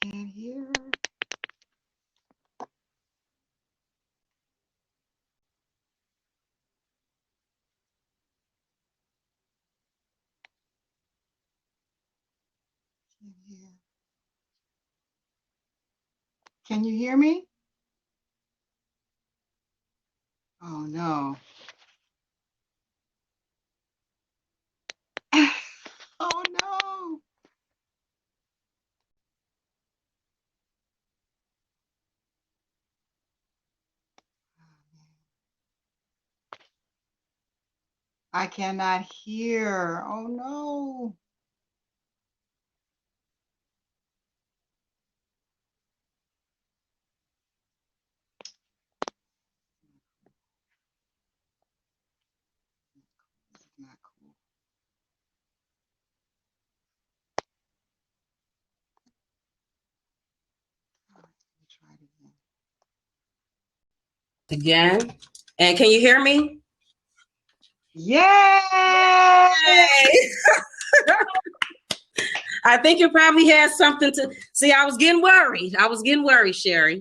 Can't hear. Can't hear. Can you hear me? Oh no. Oh no. I cannot hear. Oh no. This is not cool. All right, let me try it again. Again. And can you hear me? Yay! I think you probably had something to see. I was getting worried. Cheri.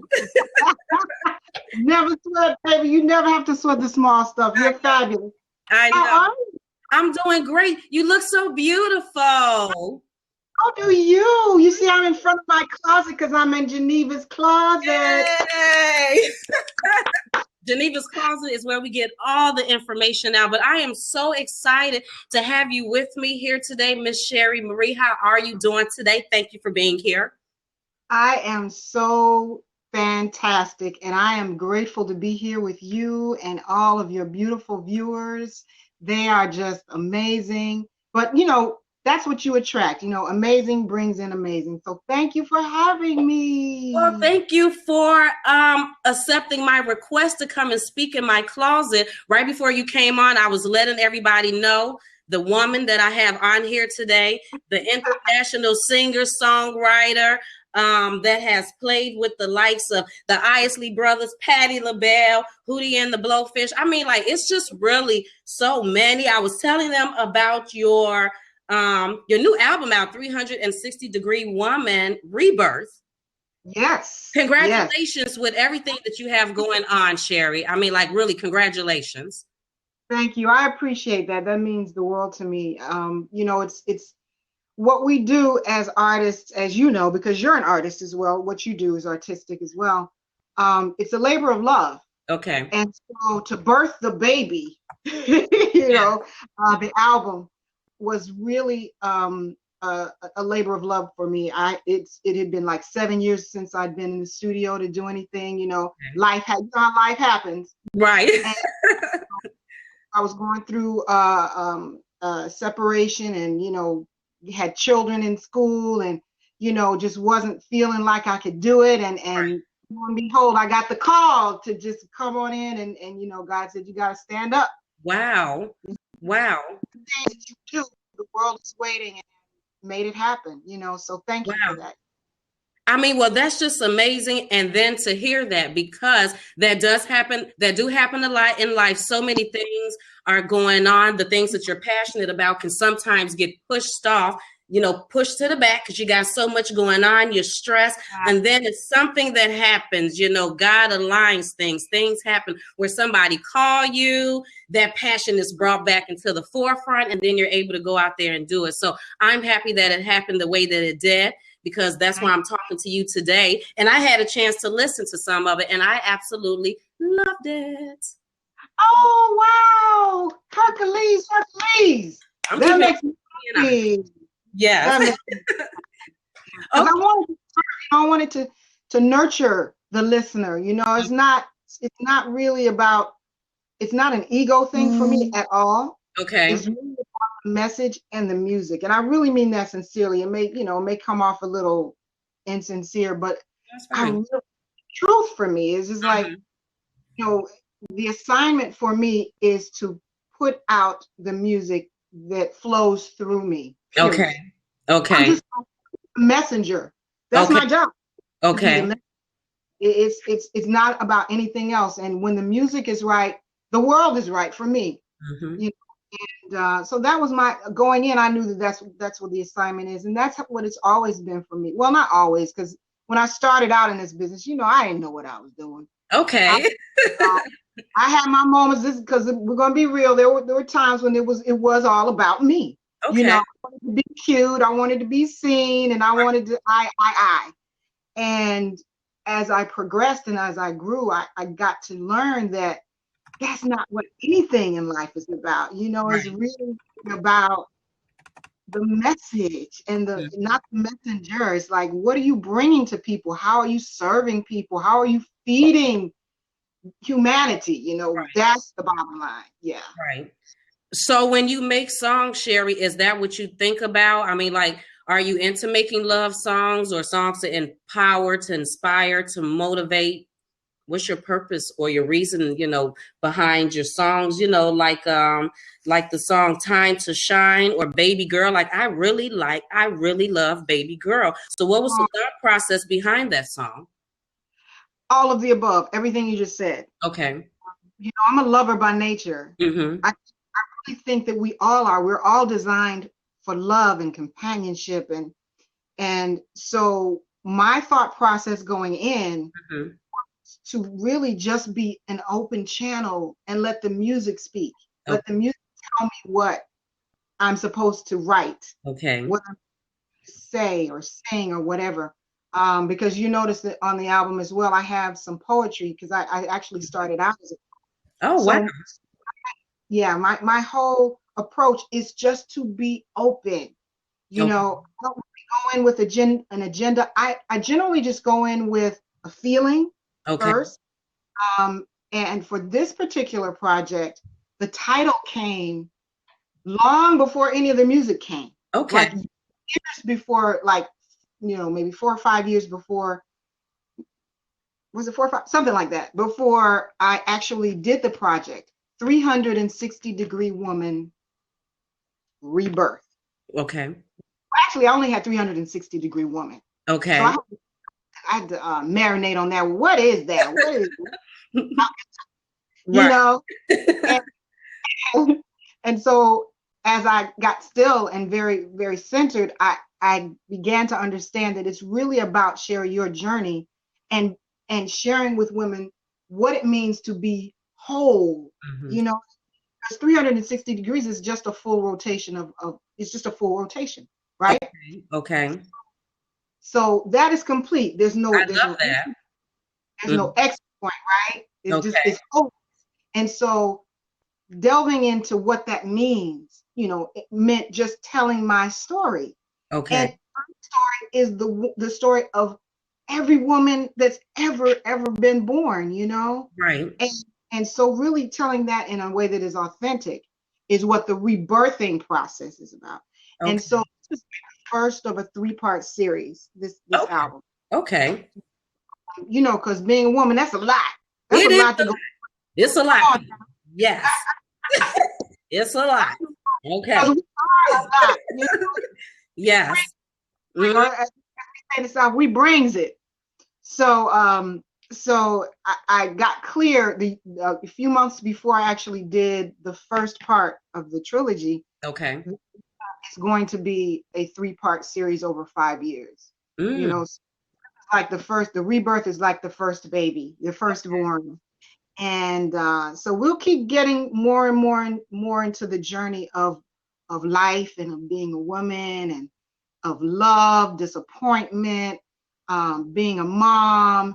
Never sweat, baby. You never have to sweat the small stuff. You're fabulous. I How know. are you? I'm doing great. You look so beautiful. How do you? You see, I'm in front of my closet because I'm in Genevas closet. Yay! Genevas Closet is where we get all the information now, but I am so excited to have you with me here today, Miss Cheri Maree. How are you doing today? Thank you for being here. I am so fantastic, and I am grateful to be here with you and all of your beautiful viewers. They are just amazing. But, that's what you attract. Amazing brings in amazing. So thank you for having me. Well, thank you for accepting my request to come and speak in my closet. Right before you came on, I was letting everybody know the woman that I have on here today, the international singer, songwriter, that has played with the likes of the Isley Brothers, Patti LaBelle, Hootie and the Blowfish. I mean, like, it's just really so many. I was telling them about your new album out, 360 Degree Woman, Rebirth. Yes. Congratulations with everything that you have going on, Cheri. I mean, like, really, congratulations. Thank you. I appreciate that. That means the world to me. It's what we do as artists, as you know, because you're an artist as well. What you do is artistic as well. It's a labor of love. Okay. And so to birth the baby, the album was really a labor of love for me. It had been like 7 years since I'd been in the studio to do anything. Life happens. Right. I was going through separation, and had children in school, and just wasn't feeling like I could do it. And right. Lo and behold, I got the call to just come on in, and God said, you got to stand up. Wow. Wow. The things that you do, the world is waiting, and made it happen. So thank you for that. I mean, well, that's just amazing. And then to hear that, because that does happen, that do happen a lot in life. So many things are going on. The things that you're passionate about can sometimes get pushed off, pushed to the back because you got so much going on, you're stressed. And then it's something that happens, God aligns things. Things happen where somebody call you, that passion is brought back into the forefront, and then you're able to go out there and do it. So I'm happy that it happened the way that it did, because that's why I'm talking to you today. And I had a chance to listen to some of it, and I absolutely loved it. Oh, wow. Hercules. That makes me happy. Yes. I wanted to nurture the listener. It's not really about, it's not an ego thing for me at all. Okay. It's really about the message and the music. And I really mean that sincerely. It may come off a little insincere, but truth for me is just like, the assignment for me is to put out the music that flows through me. Period. Okay. I'm just a messenger. That's my job. Okay. It's not about anything else. And when the music is right, the world is right for me. And so that was my going in. I knew that's what the assignment is, and that's what it's always been for me. Well, not always, because when I started out in this business, you know, I didn't know what I was doing. Okay. I had my moments, because we're gonna be real. There were times when it was all about me. Okay. You know, I wanted to be cute, I wanted to be seen, and I wanted to I. And as I progressed and as I grew, I got to learn that that's not what anything in life is about. You know, it's really about the message and not the messenger. It's like, what are you bringing to people? How are you serving people? How are you feeding humanity? You know, that's the bottom line. Yeah. Right. So when you make songs, Cheri, is that what you think about? I mean, like, are you into making love songs or songs to empower, to inspire, to motivate? What's your purpose or your reason, you know, behind your songs? You know, like the song "Time to Shine" or "Baby Girl." Like, I really love "Baby Girl." So what was the thought process behind that song? All of the above, everything you just said. Okay. You know, I'm a lover by nature. Mm-hmm. I really think that we all are. We're all designed for love and companionship, and so my thought process going in to really just be an open channel and let the music speak. Let the music tell me what I'm supposed to write. Okay. What I'm supposed to say or sing or whatever. Because you notice that on the album as well, I have some poetry, because I actually started out as a Oh, wow. So, yeah, my whole approach is just to be open. You know, I don't really go in with an agenda. I generally just go in with a feeling first. And for this particular project, the title came long before any of the music came. Okay. Like years before, like, you know, maybe 4 or 5 years before. Was it 4 or 5? Something like that. Before I actually did the project. 360-degree woman, rebirth. Okay. Actually, I only had 360-degree woman. Okay. So I had to marinate on that. What is that? What is you know? And so as I got still and very, very centered, I began to understand that it's really about sharing your journey and sharing with women what it means to be whole. You know, because 360 degrees is just a full rotation of it's just a full rotation, right? Okay. So that is complete. There's no There's no exit point, right? It's just it's whole. And so delving into what that means, you know, it meant just telling my story. Okay. And my story is the story of every woman that's ever been born, you know? Right. And so really telling that in a way that is authentic is what the rebirthing process is about. Okay. And so this is the first of a 3-part series, this album. Okay. You know, because being a woman, that's a lot. That's a lot to go. It's a lot. Yes. It's a lot. Okay. A lot, you know? Yes. We brings it. So so I got clear a few months before I actually did the first part of the trilogy. Okay. It's going to be a 3-part series over 5 years. You know, like the rebirth is like the first baby, the firstborn. And so we'll keep getting more and more and more into the journey of life and of being a woman and of love, disappointment, being a mom,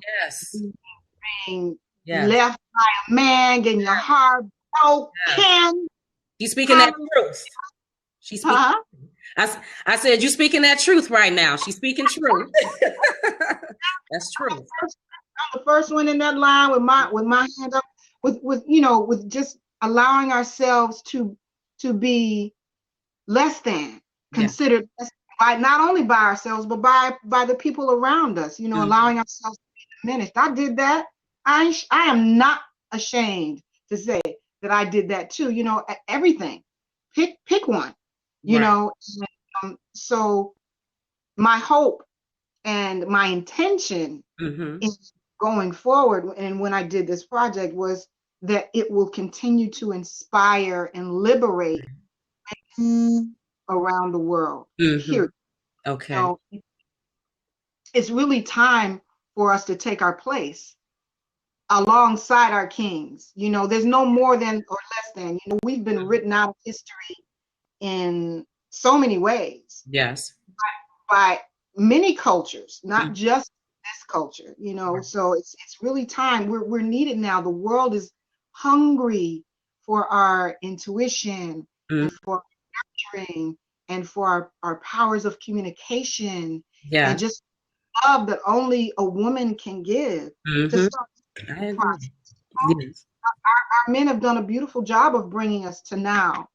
being left by a man, getting your heart broken. You speaking that truth. She's speaking. I said you speaking that truth right now. She's speaking truth. That's true. I'm the first one in that line with my hand up, with you know, with just allowing ourselves to be less than considered, by not only by ourselves but by the people around us. You know, allowing ourselves to be diminished. I did that. I am not ashamed to say that I did that too. You know, everything. Pick one. You know, so my hope and my intention in going forward, and when I did this project, was that it will continue to inspire and liberate around the world. Period. Okay. So, it's really time for us to take our place alongside our kings. You know, there's no more than or less than. You know, we've been written out of history in so many ways. Yes. By many cultures, not just this culture, you know. So it's really time. We're needed now. The world is hungry for our intuition and for nurturing and for our powers of communication and just love that only a woman can give to start the process. Yes. Our men have done a beautiful job of bringing us to now.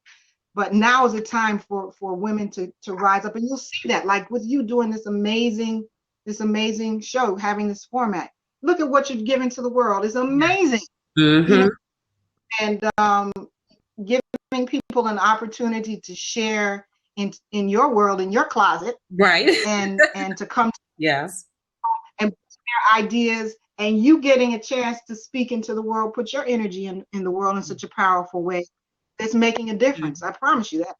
But now is the time for women to rise up, and you'll see that, like with you doing this amazing show, having this format. Look at what you're giving to the world. It's amazing. You know? And giving people an opportunity to share in your world, in your closet, right? And to come to yes, and share ideas, and you getting a chance to speak into the world, put your energy in the world in such a powerful way. It's making a difference. I promise you that. I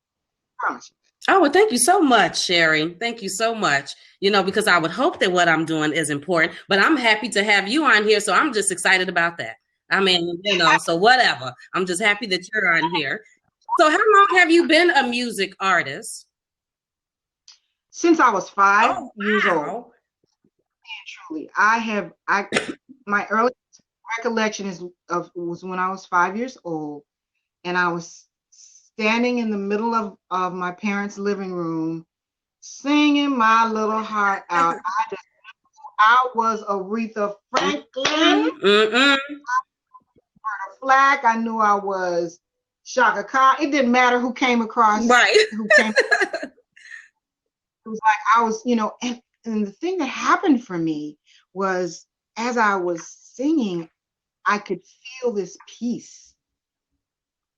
promise you that. Oh, well, thank you so much, Cheri. Thank you so much. You know, because I would hope that what I'm doing is important, but I'm happy to have you on here. So I'm just excited about that. I mean, you know, so whatever. I'm just happy that you're on here. So how long have you been a music artist? Since I was 5 years old. And truly, my earliest recollection was when I was 5 years old. And I was standing in the middle of my parents' living room, singing my little heart out. I was Aretha Franklin. Flack. I knew I was Shaka Khan. It didn't matter who came across. Right. It was like I was, you know, and the thing that happened for me was as I was singing, I could feel this peace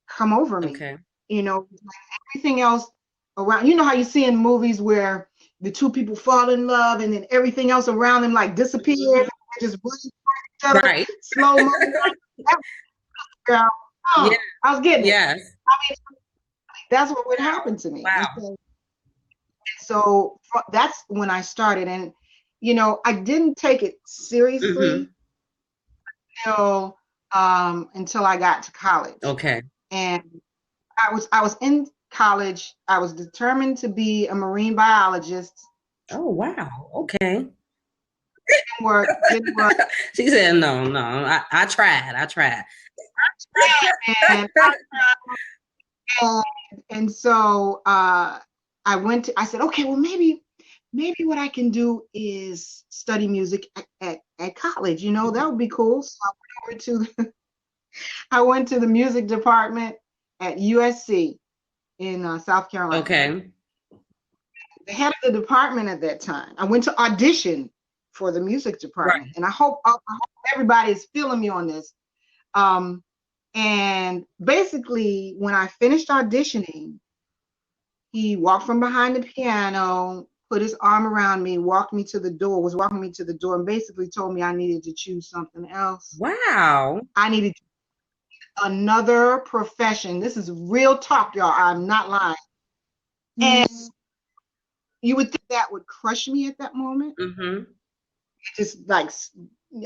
come over me. Okay. You know, like everything else around, you know how you see in movies where the two people fall in love and then everything else around them like disappears and just each other, right. slow motion. Girl, oh, yeah. I was getting it. Yes. I mean, that's what would happen to me. Wow. So that's when I started, and you know, I didn't take it seriously until I got to college. Okay. And I was in college. I was determined to be a marine biologist. Oh wow! Okay. Didn't work. She said, "No. I tried. And so I said, okay, well maybe what I can do is study music at college. You know, that would be cool. So I went to the music department at USC in South Carolina. Okay. The head of the department at that time, I went to audition for the music department. Right. And I hope everybody is feeling me on this. And basically, when I finished auditioning, he walked from behind the piano, put his arm around me, walking me to the door, and basically told me I needed to choose something else. Wow. I needed another profession. This is real talk, y'all. I'm not lying. And you would think that would crush me at that moment. It just like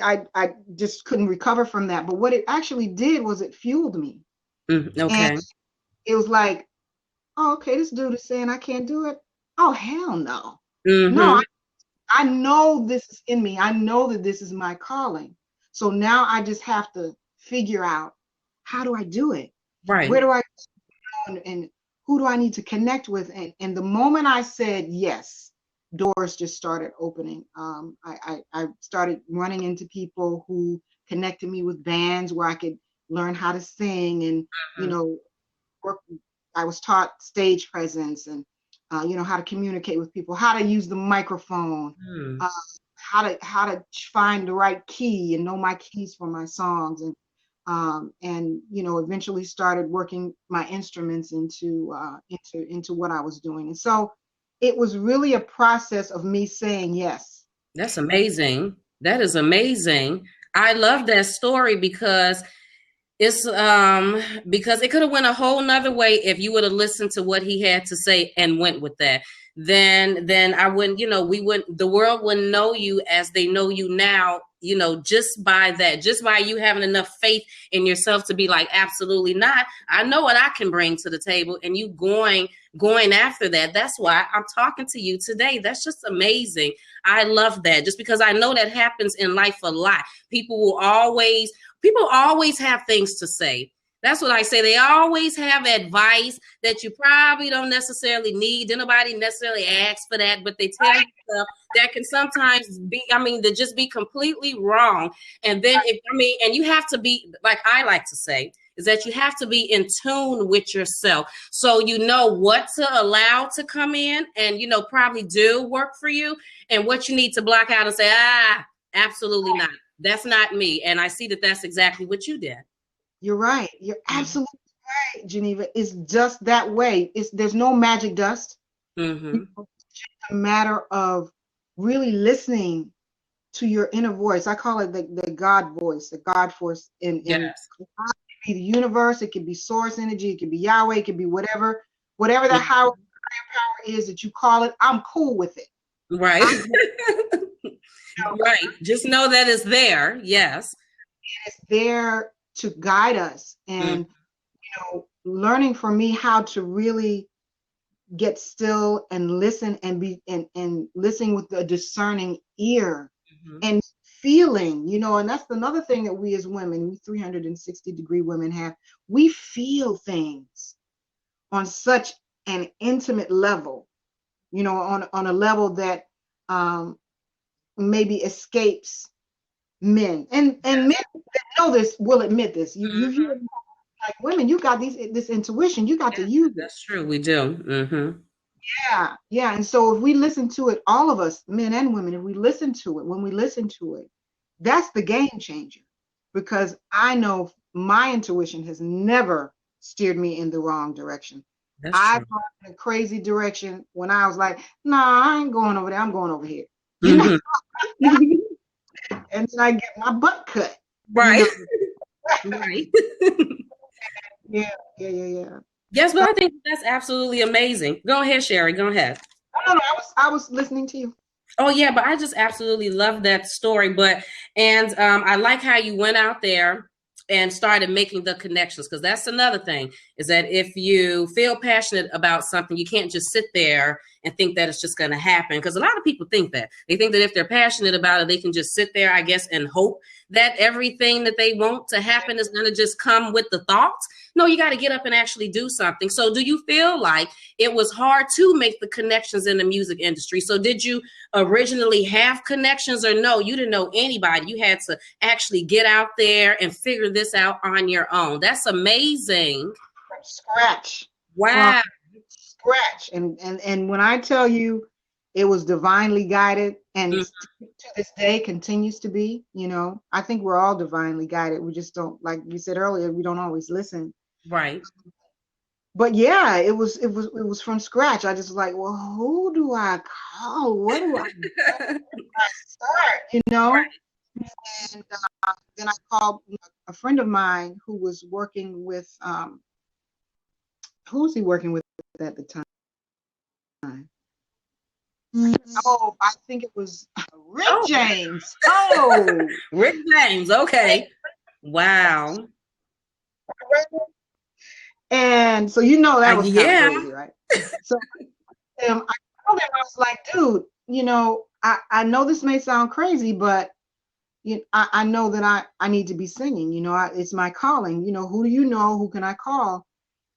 I just couldn't recover from that. But what it actually did was it fueled me. Okay. And it was like, oh, okay, this dude is saying I can't do it. Oh, hell no. No, I know this is in me. I know that this is my calling. So now I just have to figure out, how do I do it? Right. Where do I go and who do I need to connect with? And the moment I said yes, doors just started opening. I started running into people who connected me with bands where I could learn how to sing and, you know, work. I was taught stage presence and, you know, how to communicate with people, how to use the microphone, how to find the right key and know my keys for my songs. And you know, eventually started working my instruments into what I was doing. And so it was really a process of me saying yes. That's amazing. That is amazing. I love that story because it's because it could have went a whole nother way if you would have listened to what he had to say and went with that. then I wouldn't, the world wouldn't know you as they know you now, just by that, just by you having enough faith in yourself to be like, absolutely not. I know what I can bring to the table, and you going after that. That's why I'm talking to you today. That's just amazing. I love that, just because I know that happens in life a lot. People always have things to say. That's what I say. They always have advice that you probably don't necessarily need. Nobody necessarily asks for that, but they tell you stuff that can sometimes be, to just be completely wrong. And then and you have to be, like I like to say, is that you have to be in tune with yourself. So you know what to allow to come in and, probably do work for you, and what you need to block out and say, absolutely not. That's not me. And I see that that's exactly what you did. You're right. You're absolutely right, Geneva. It's just that way. There's no magic dust. Mm-hmm. It's just a matter of really listening to your inner voice. I call it the God voice, the God force. Yes. It could be the universe. It could be source energy. It could be Yahweh. It could be whatever that higher power is that you call it. I'm cool with it. Right. Right. Just know that it's there. Yes. It's there to guide us, and learning for me how to really get still and listen and be and listening with a discerning ear, and feeling, and that's another thing that we as women, we 360-degree women have. We feel things on such an intimate level, on a level that maybe escapes men, and men that know this will admit this. You hear, like, women, you got this intuition, you got to use it. That's true, we do. Mm-hmm. Yeah. And so if we listen to it, all of us, men and women, if we listen to it, when we listen to it, that's the game changer. Because I know my intuition has never steered me in the wrong direction. I've gone in a crazy direction when I was like, nah, I ain't going over there, I'm going over here. And then I get my butt cut. Right. Right. Yeah. Yes, but I think that's absolutely amazing. Go ahead, Cheri. Go ahead. No, I was listening to you. Oh yeah, but I just absolutely love that story. And I like how you went out there and started making the connections, because that's another thing, is that if you feel passionate about something, you can't just sit there and think that it's just going to happen. Because a lot of people think that. They think that if they're passionate about it, they can just sit there, I guess, and hope that everything that they want to happen is going to just come with the thoughts. No, you got to get up and actually do something. So do you feel like it was hard to make the connections in the music industry? So did you originally have connections, or no, you didn't know anybody? You had to actually get out there and figure this out on your own. That's amazing. From scratch. Wow. Scratch. And when I tell you it was divinely guided, and to this day continues to be, I think we're all divinely guided. We just don't, like you said earlier, we don't always listen. Right. But yeah, it was from scratch. I just was like, well, who do I call? What do I start? Right. And then I called a friend of mine who was working with who was he working with at the time? Oh, I think it was Rick James. Oh, Rick James. Okay. Wow. And so that was kind of crazy, right? So I told him, I was like, dude, I know this may sound crazy, but I know that I need to be singing. It's my calling. Who do you know? Who can I call?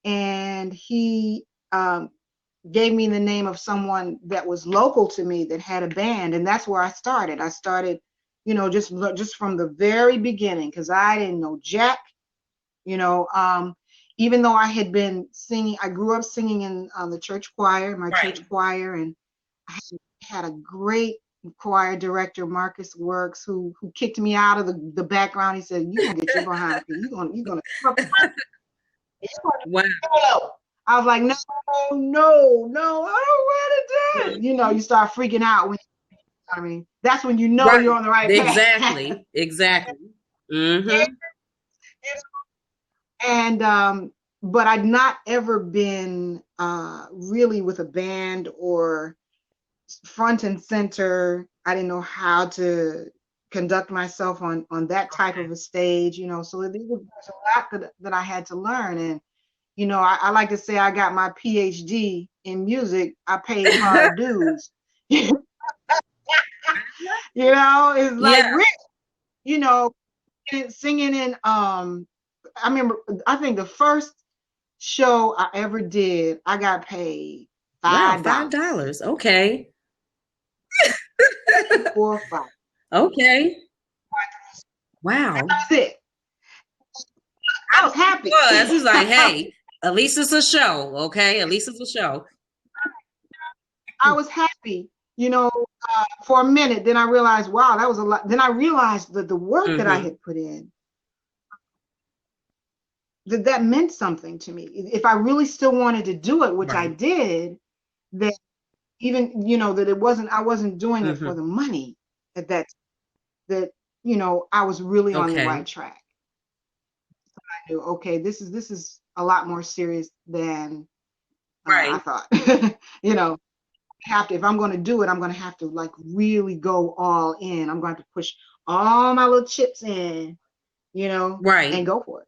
And he gave me the name of someone that was local to me that had a band, and that's where I started. I started, just from the very beginning, because I didn't know jack. Even though I had been singing, I grew up singing in the church choir, church choir, and I had a great choir director, Marcus Works, who kicked me out of the background. He said, "You gonna get your behind. You're gonna." Wow. I was like, no, I don't want to do it. You start freaking out when that's when you're on the right path. Exactly. Mm-hmm. And but I'd not ever been really with a band or front and center. I didn't know how to conduct myself on that type of a stage, you know. So there's a lot that I had to learn. And you know, I like to say I got my PhD in music. I paid hard dues. You know, it's like Yeah. you know, singing in I remember, I think the first show I ever did, I got paid Wow, $5. $5. Okay. 4 or 5. Okay. Wow. That's it. I was happy. Was. He's like, hey, at least it's a show, okay? At least it's a show. I was happy, you know, for a minute. Then I realized, wow, that was a lot. Then I realized that the work that I had put in, that meant something to me. If I really still wanted to do it, which I did, that even, you know, that I wasn't doing it for the money at that, you know, I was really on the right track. So I knew, okay, this is a lot more serious than I thought. You know, if I'm going to do it, I'm going to have to like really go all in. I'm going to push all my little chips in, you know, and go for it.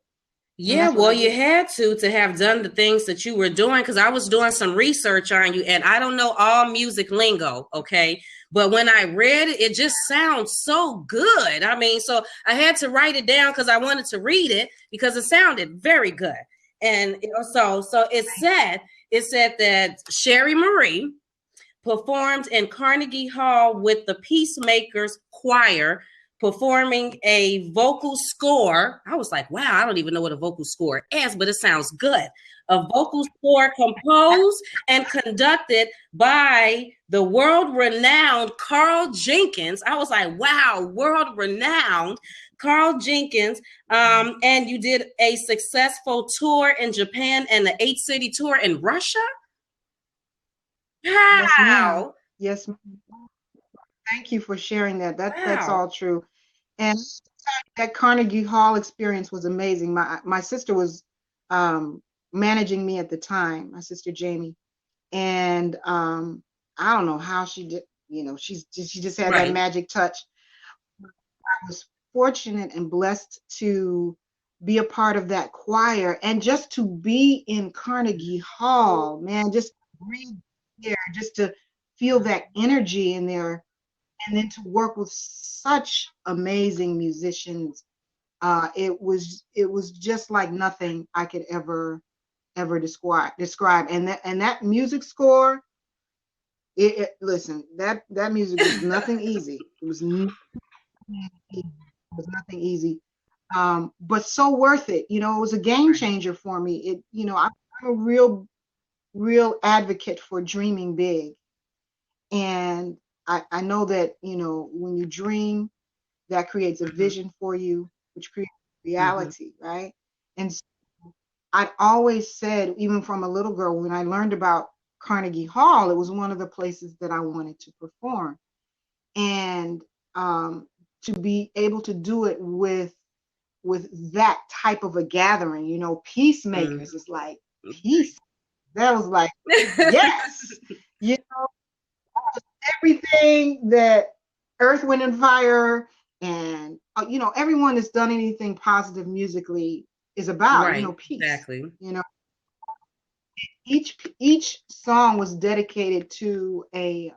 Yeah, well, you had to have done the things that you were doing, because I was doing some research on you, and I don't know all music lingo, okay? But when I read it, it just sounds so good. I mean, so I had to write it down because I wanted to read it because it sounded very good. And you know, so it said that Cheri Maree performed in Carnegie Hall with the Peacemakers Choir, performing a vocal score. I was like, wow, I don't even know what a vocal score is, but it sounds good. A vocal score composed and conducted by the world-renowned Carl Jenkins. I was like, wow, world-renowned Carl Jenkins. And you did a successful tour in Japan and the 8-city tour in Russia. Wow. Yes, ma'am. Thank you for sharing that. That's all true. And that Carnegie Hall experience was amazing. My sister was managing me at the time, my sister Jamie. And I don't know how she did, you know, she just had that magic touch. I was fortunate and blessed to be a part of that choir, and just to be in Carnegie Hall, man, just breathe there, just to feel that energy in there, and then to work with such amazing musicians. It was just like nothing I could ever describe. And that music score, listen, that music was nothing easy. It was nothing easy. But so worth it. You know, it was a game changer for me. It, you know, I'm a real advocate for dreaming big. And I know that, you know, when you dream, that creates a vision for you, which creates reality, right? And so I always said, even from a little girl, when I learned about Carnegie Hall, it was one of the places that I wanted to perform. And to be able to do it with that type of a gathering, you know, Peacemakers is like peace. That was like, yes, you know, everything that Earth, Wind, and Fire, and you know, everyone that's done anything positive musically is about, you know, peace. Exactly. You know, each song was dedicated to a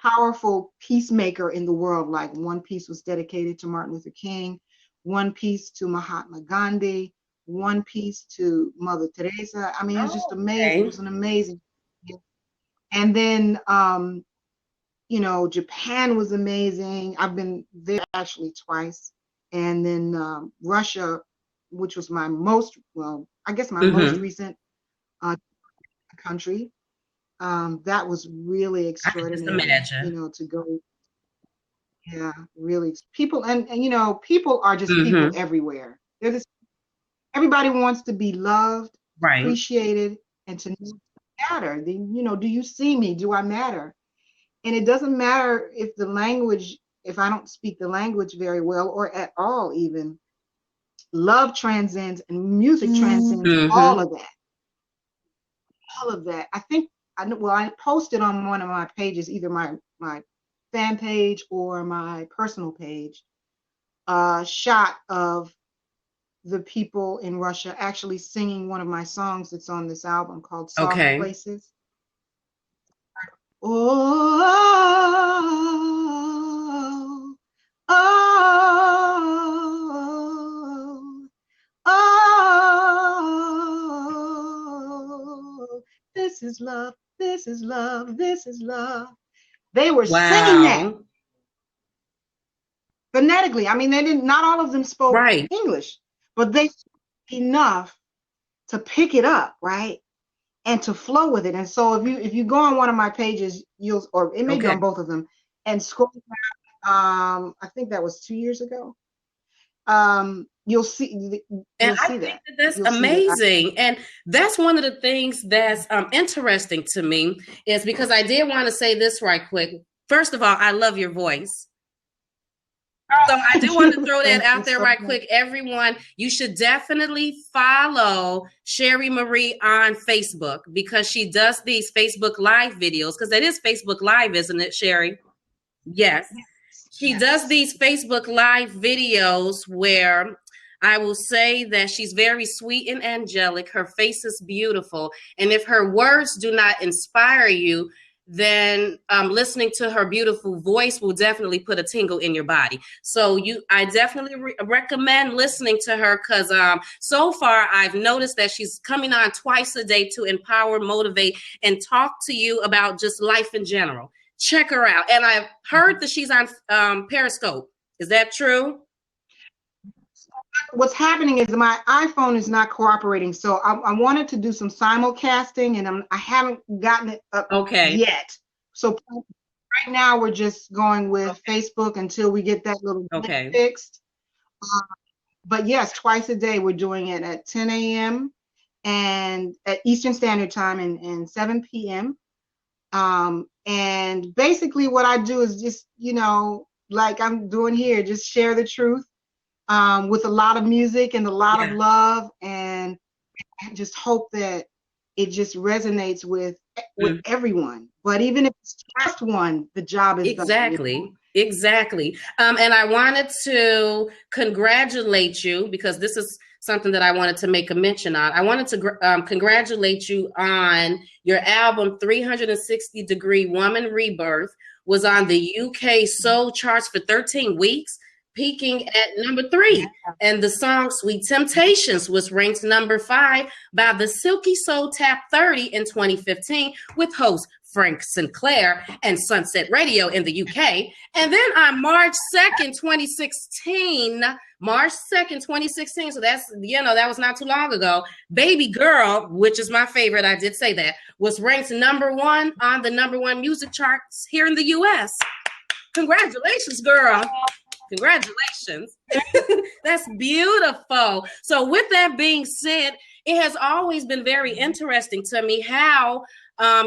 powerful peacemaker in the world. Like one piece was dedicated to Martin Luther King, one piece to Mahatma Gandhi, one piece to Mother Teresa. I mean, it was just amazing. It was an amazing. And then, you know, Japan was amazing. I've been there actually twice. And then Russia, which was my most, well, I guess my most recent country. That was really extraordinary. I can just imagine. You know, to go. Yeah, really. People, and you know, people are just people everywhere. They're just, everybody wants to be loved, appreciated, and to matter. You know, do you see me? Do I matter? And it doesn't matter if I don't speak the language very well or at all even. love transcends and music transcends all of that. All of that. I think, I posted on one of my pages, either my fan page or my personal page, a shot of the people in Russia actually singing one of my songs that's on this album called Soft Places. Oh, oh, oh, this is love, this is love, this is love. They were singing that phonetically. I mean, they didn't, not all of them spoke English, but they spoke enough to pick it up, right? And to flow with it. And so if you go on one of my pages, you'll, or it may be on both of them, and scroll down, I think that was 2 years ago. You'll see. And I think that's amazing. And that's one of the things that's interesting to me, is because I did want to say this right quick. First of all, I love your voice. So I do want to throw that out there right quick. Everyone, you should definitely follow Cheri Maree on Facebook, because she does these Facebook Live videos, because that is Facebook Live, isn't it, Cheri? Yes. She does these Facebook Live videos where I will say that she's very sweet and angelic. Her face is beautiful. And if her words do not inspire you, then listening to her beautiful voice will definitely put a tingle in your body. So I definitely recommend listening to her, because so far I've noticed that she's coming on twice a day to empower, motivate, and talk to you about just life in general. Check her out. And I've heard that she's on Periscope. Is that true? What's happening is my iPhone is not cooperating, so I wanted to do some simulcasting, and I haven't gotten it up yet. So right now we're just going with Facebook until we get that little thing fixed. But yes, twice a day we're doing it at 10 a.m. and at Eastern Standard Time and 7 p.m. And basically what I do is just, like I'm doing here, just share the truth. With a lot of music and a lot of love, and I just hope that it just resonates with everyone. But even if it's just one, the job is done. Exactly. And I wanted to congratulate you, because this is something that I wanted to make a mention on. I wanted to congratulate you on your album, 360 Degree Woman Rebirth, was on the UK Soul charts for 13 weeks. Peaking at number 3, and the song Sweet Temptations was ranked number 5 by the Silky Soul Tap 30 in 2015 with host Frank Sinclair and Sunset Radio in the UK. And then on March 2nd, 2016, so that's, that was not too long ago, Baby Girl, which is my favorite, I did say that, was ranked number 1 on the #1 music charts here in the US. Congratulations, girl. Congratulations. That's beautiful. So with that being said, it has always been very interesting to me how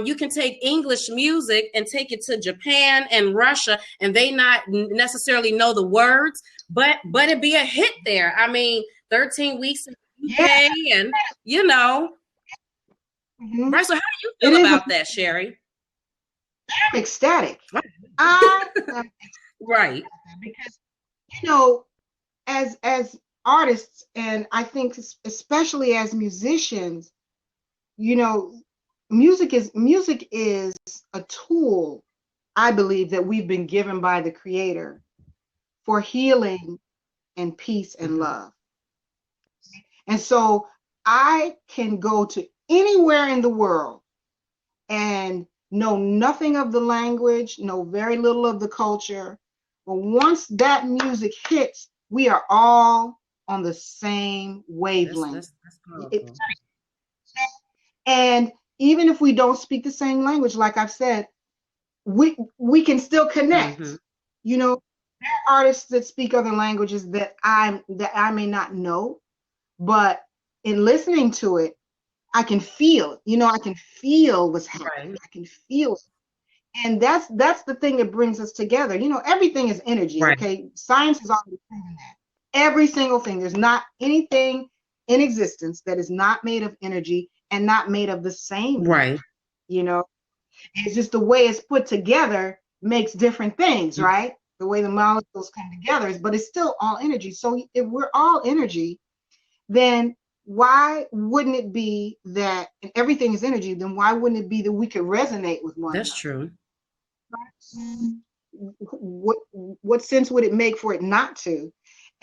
you can take English music and take it to Japan and Russia, and they not necessarily know the words, but it be a hit there. I mean, 13 weeks in the UK, and Right, so how do you feel about that, Cheri? I'm ecstatic. Right. Because as artists, and I think especially as musicians, music is a tool, I believe, that we've been given by the Creator for healing and peace and love. And so I can go to anywhere in the world and know nothing of the language, know very little of the culture. But once that music hits, we are all on the same wavelength. And even if we don't speak the same language, like I've said, we can still connect. There are artists that speak other languages that I may not know, but in listening to it, I can feel it. I can feel what's happening. Right. I can feel it. And that's the thing that brings us together. Everything is energy. Right. Okay. Science has already proven that. Every single thing. There's not anything in existence that is not made of energy and not made of the same. Right. You know, it's just the way it's put together makes different things, right? The way the molecules come together is, but it's still all energy. So if we're all energy, then why wouldn't it be that, and everything is energy, then why wouldn't it be that we could resonate with one That's true. What sense would it make for it not to?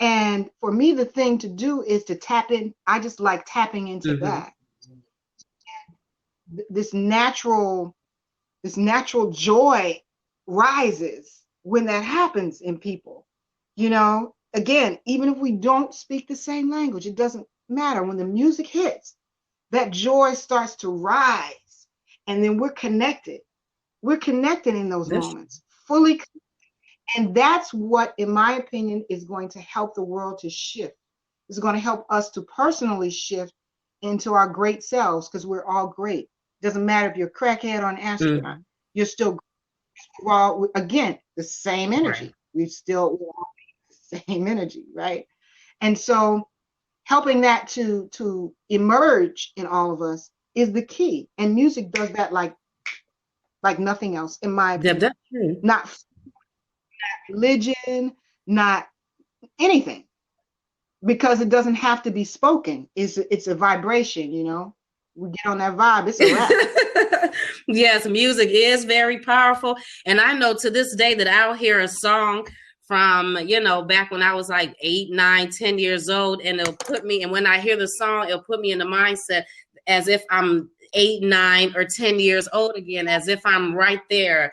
And for me, the thing to do is to tap in. I just like tapping into that. This natural joy rises when that happens in people. You know, again, even if we don't speak the same language, it doesn't matter. When the music hits, that joy starts to rise, and then we're connected. We're connected in those moments, fully. And that's what, in my opinion, is going to help the world to shift. It's going to help us to personally shift into our great selves, because we're all great. Doesn't matter if you're a crackhead or an astronaut, you're still, we're all, again, the same energy. Right. We're all the same energy, right? And so helping that to emerge in all of us is the key. And music does that like nothing else, in my opinion. That's true. Not religion, not anything, because it doesn't have to be spoken. It's a vibration, you know. We get on that vibe, it's a wrap. Yes, music is very powerful. And I know to this day that I'll hear a song from, you know, back when I was like 8, 9, 10 years old, and it'll put me, and when I hear the song, it'll put me in the mindset as if I'm 8, 9, or 10 years old again, as if I'm right there,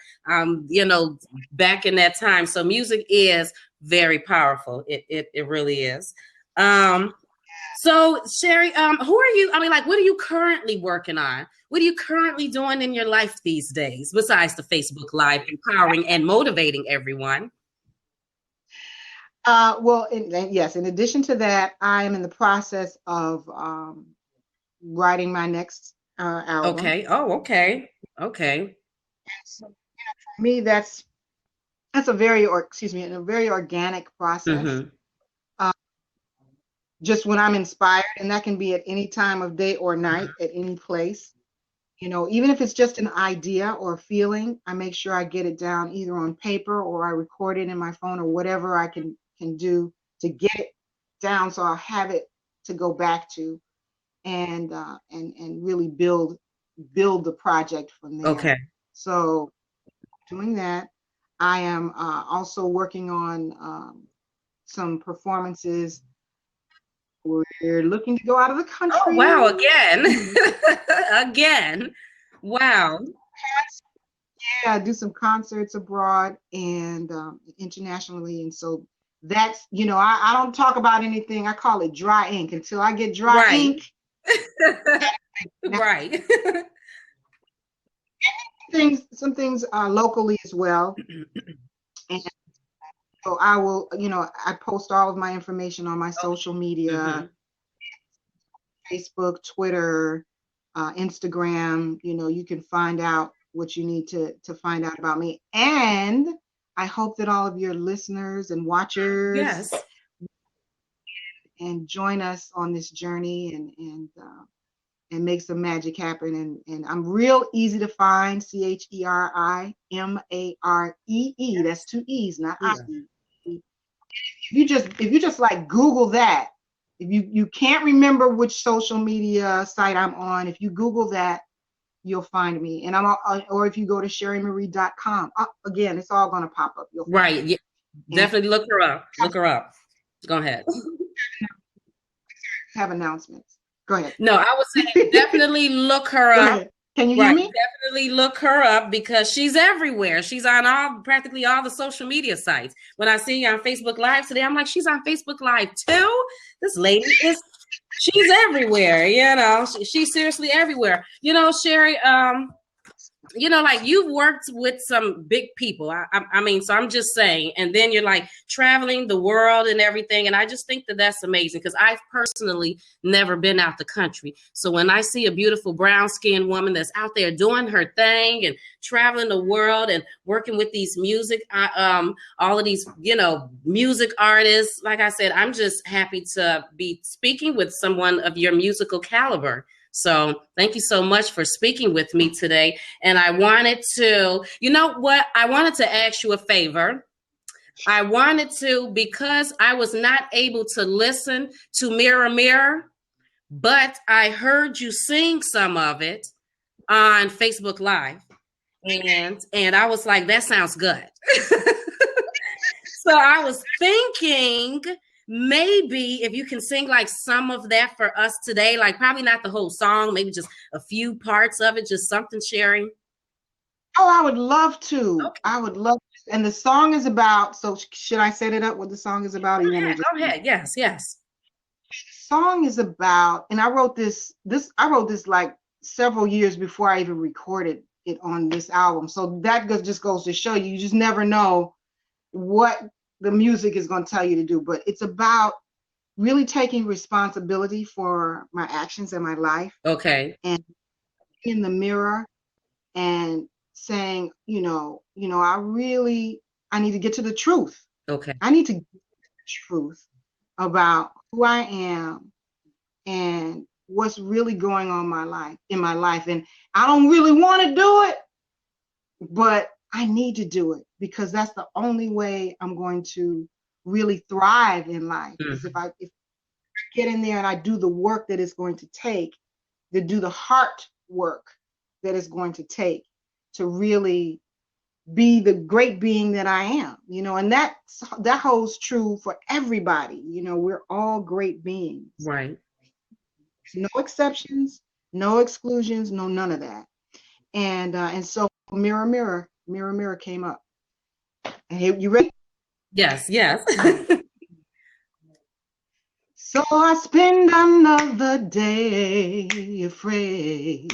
you know, back in that time. So music is very powerful. It really is. So Cheri, who are you? I mean, like, what are you currently working on? What are you currently doing in your life these days, besides the Facebook Live, empowering and motivating everyone? Well, yes, in addition to that, I am in the process of writing my next album. Okay. Oh, okay. Okay. So, you know, for me, that's a very organic process. Just when I'm inspired, and that can be at any time of day or night, at any place. You know, even if it's just an idea or a feeling, I make sure I get it down either on paper or I record it in my phone, or whatever I can do to get it down, so I'll have it to go back to, and really build the project from there. Okay. So doing that, I am also working on some performances. We're looking to go out of the country. Oh, wow. Again. Again. Wow. Yeah, do some concerts abroad and internationally. And so that's, you know, I don't talk about anything. I call it dry ink until I get dry ink. Right. Some things locally as well. And so I will, you know, I post all of my information on my social media, Facebook, Twitter, Instagram. You know, you can find out what you need to find out about me. And I hope that all of your listeners and watchers and join us on this journey and make some magic happen. And I'm real easy to find, CheriMaree. That's 2 E's, not I-E. If you just like Google that, if you can't remember which social media site I'm on, if you Google that, you'll find me. And or if you go to cherimaree.com, again, it's all going to pop up. Right. Yeah. Definitely look her up. Look her up. Go ahead. Have announcements. Go ahead. No, I was saying definitely look her up. Can you hear me? Definitely look her up, because she's everywhere. She's on practically all the social media sites. When I see you on Facebook Live today, I'm like, she's on Facebook Live too? This lady she's everywhere, you know. She's seriously everywhere. You know, Cheri, you know, like you've worked with some big people. I mean, so I'm just saying, and then you're like traveling the world and everything. And I just think that that's amazing because I've personally never been out the country. So when I see a beautiful brown skinned woman that's out there doing her thing and traveling the world and working with these music, all of these, you know, music artists, like I said, I'm just happy to be speaking with someone of your musical caliber. So thank you so much for speaking with me today. And I wanted to, you know what? I wanted to ask you a favor. I wanted to, because I was not able to listen to Mirror Mirror, but I heard you sing some of it on Facebook Live. And I was like, that sounds good. So I was thinking, maybe if you can sing like some of that for us today, like probably not the whole song, maybe just a few parts of it, just something, Cheri. Oh, I would love to. Okay. I would love to. And the song is about, so should I set it up what the song is about? Go ahead. Yes. The song is about, and I wrote this like several years before I even recorded it on this album. So that just goes to show you just never know what the music is going to tell you to do, but it's about really taking responsibility for my actions in my life. Okay. And in the mirror and saying, I need to get to the truth. Okay. I need to get to the truth about who I am and what's really going on in my life. And I don't really want to do it, but I need to do it because that's the only way I'm going to really thrive in life. Is if I get in there and I do the work that it's going to take, to do the heart work that it's going to take to really be the great being that I am, and that holds true for everybody. We're all great beings. Right. No exceptions, no exclusions, no none of that. And so Mirror, Mirror, Mirror, Mirror came up. And you ready? Yes. So I spend another day afraid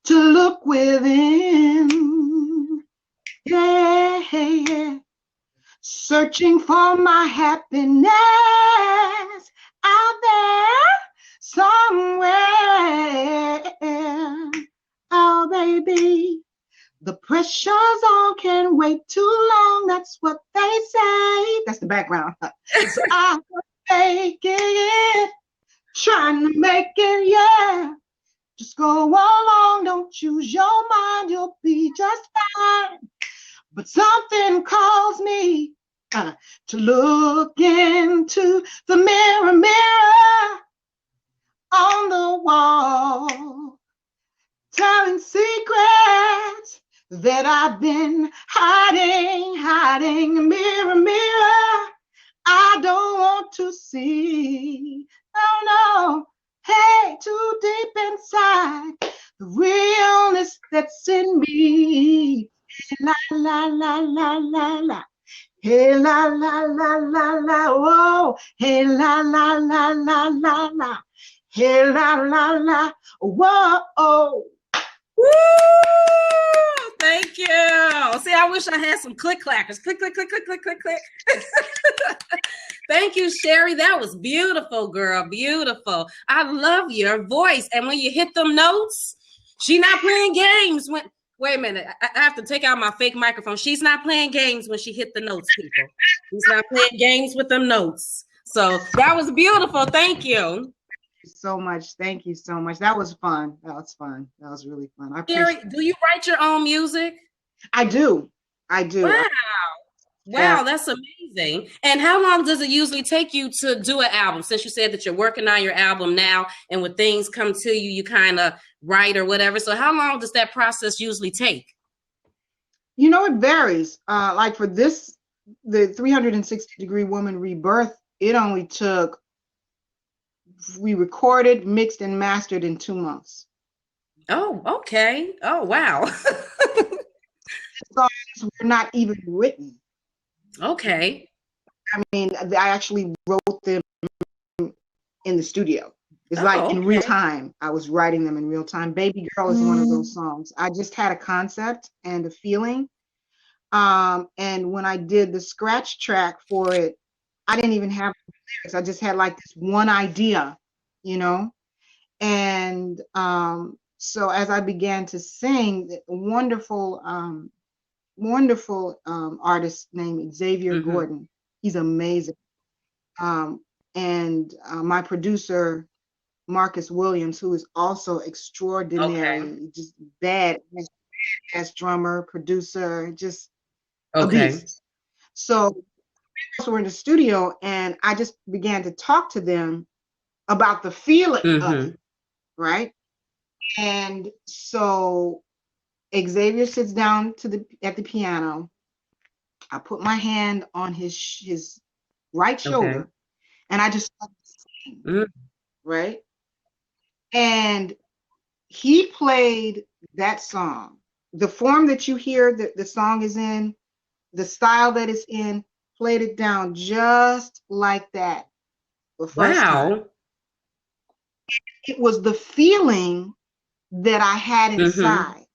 to look within. Yeah. Searching for my happiness out there somewhere. Oh, baby. The pressure's on, can't wait too long. That's what they say. That's the background. So I was faking, trying to make it, yeah. Just go along, don't use your mind, you'll be just fine. But something calls me to look into the mirror, mirror on the wall, telling secrets that I've been hiding. Mirror, mirror, I don't want to see. Oh no, hey, too deep inside, the realness that's in me. La la la la la la. Hey la la la la la. Whoa. Hey la la la la la la. Hey la la la. Whoa. Woo! Thank you. See, I wish I had some click clackers. Click, click, click, click, click, click, click. Thank you, Cheri. That was beautiful, girl. Beautiful. I love your voice. And when you hit them notes, she's not playing games. Wait a minute. I have to take out my fake microphone. She's not playing games when she hit the notes, people. She's not playing games with them notes. So that was beautiful. Thank you. So much. Thank you so much. That was fun. That was really fun. Cheri, do you write your own music? I do. Wow, that's amazing. And how long does it usually take you to do an album? Since you said that you're working on your album now, and when things come to you, you kind of write or whatever. So how long does that process usually take? It varies. Like for this, the 360-degree Woman Rebirth, it only took, we recorded, mixed, and mastered in 2 months. Oh, okay. Oh, wow. Songs were not even written. Okay. I mean, I actually wrote them in the studio. It's like in real okay. time. I was writing them in real time. Baby Girl is one of those songs. I just had a concept and a feeling. And when I did the scratch track for it, I didn't even have lyrics. I just had like this one idea, you know? And so as I began to sing, a wonderful artist named Xavier Gordon. He's amazing. And my producer, Marcus Williams, who is also extraordinary, just bad as drummer, producer, just a beast. So we're in the studio and I just began to talk to them about the feeling of it, right? And so Xavier sits down at the piano. I put my hand on his right shoulder and I just started singing, right? And he played that song. The form that you hear that the song is in, the style that it's in, played it down just like that the first time. It was the feeling that I had inside.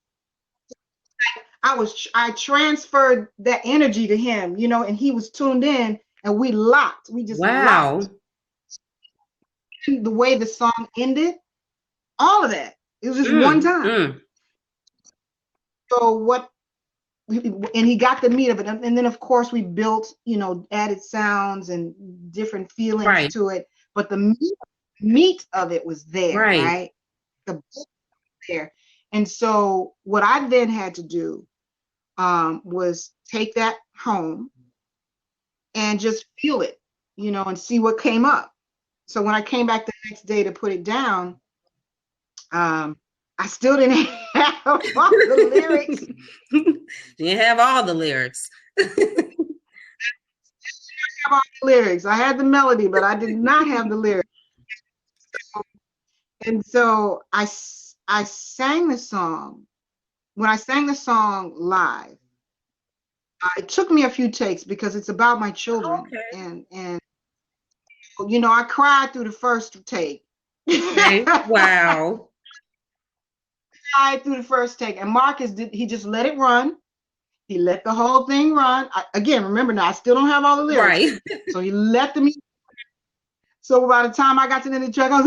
I transferred that energy to him, you know, and he was tuned in and we locked. We just locked. The way the song ended, all of that. It was just one time. So and he got the meat of it. And then of course we built, you know, added sounds and different feelings to it. But the meat of it was there, right? The book was there. And so what I then had to do was take that home and just feel it, you know, and see what came up. So when I came back the next day to put it down, I still didn't have all the lyrics. You didn't have all the lyrics. I had the melody, but I did not have the lyrics. And so I sang the song. When I sang the song live, it took me a few takes because it's about my children. And you know, I cried through the first take. Wow. Cried through the first take. And Marcus he just let it run. He let the whole thing run. Again, remember now, I still don't have all the lyrics. So he let the music. So by the time I got to the end of the track, I was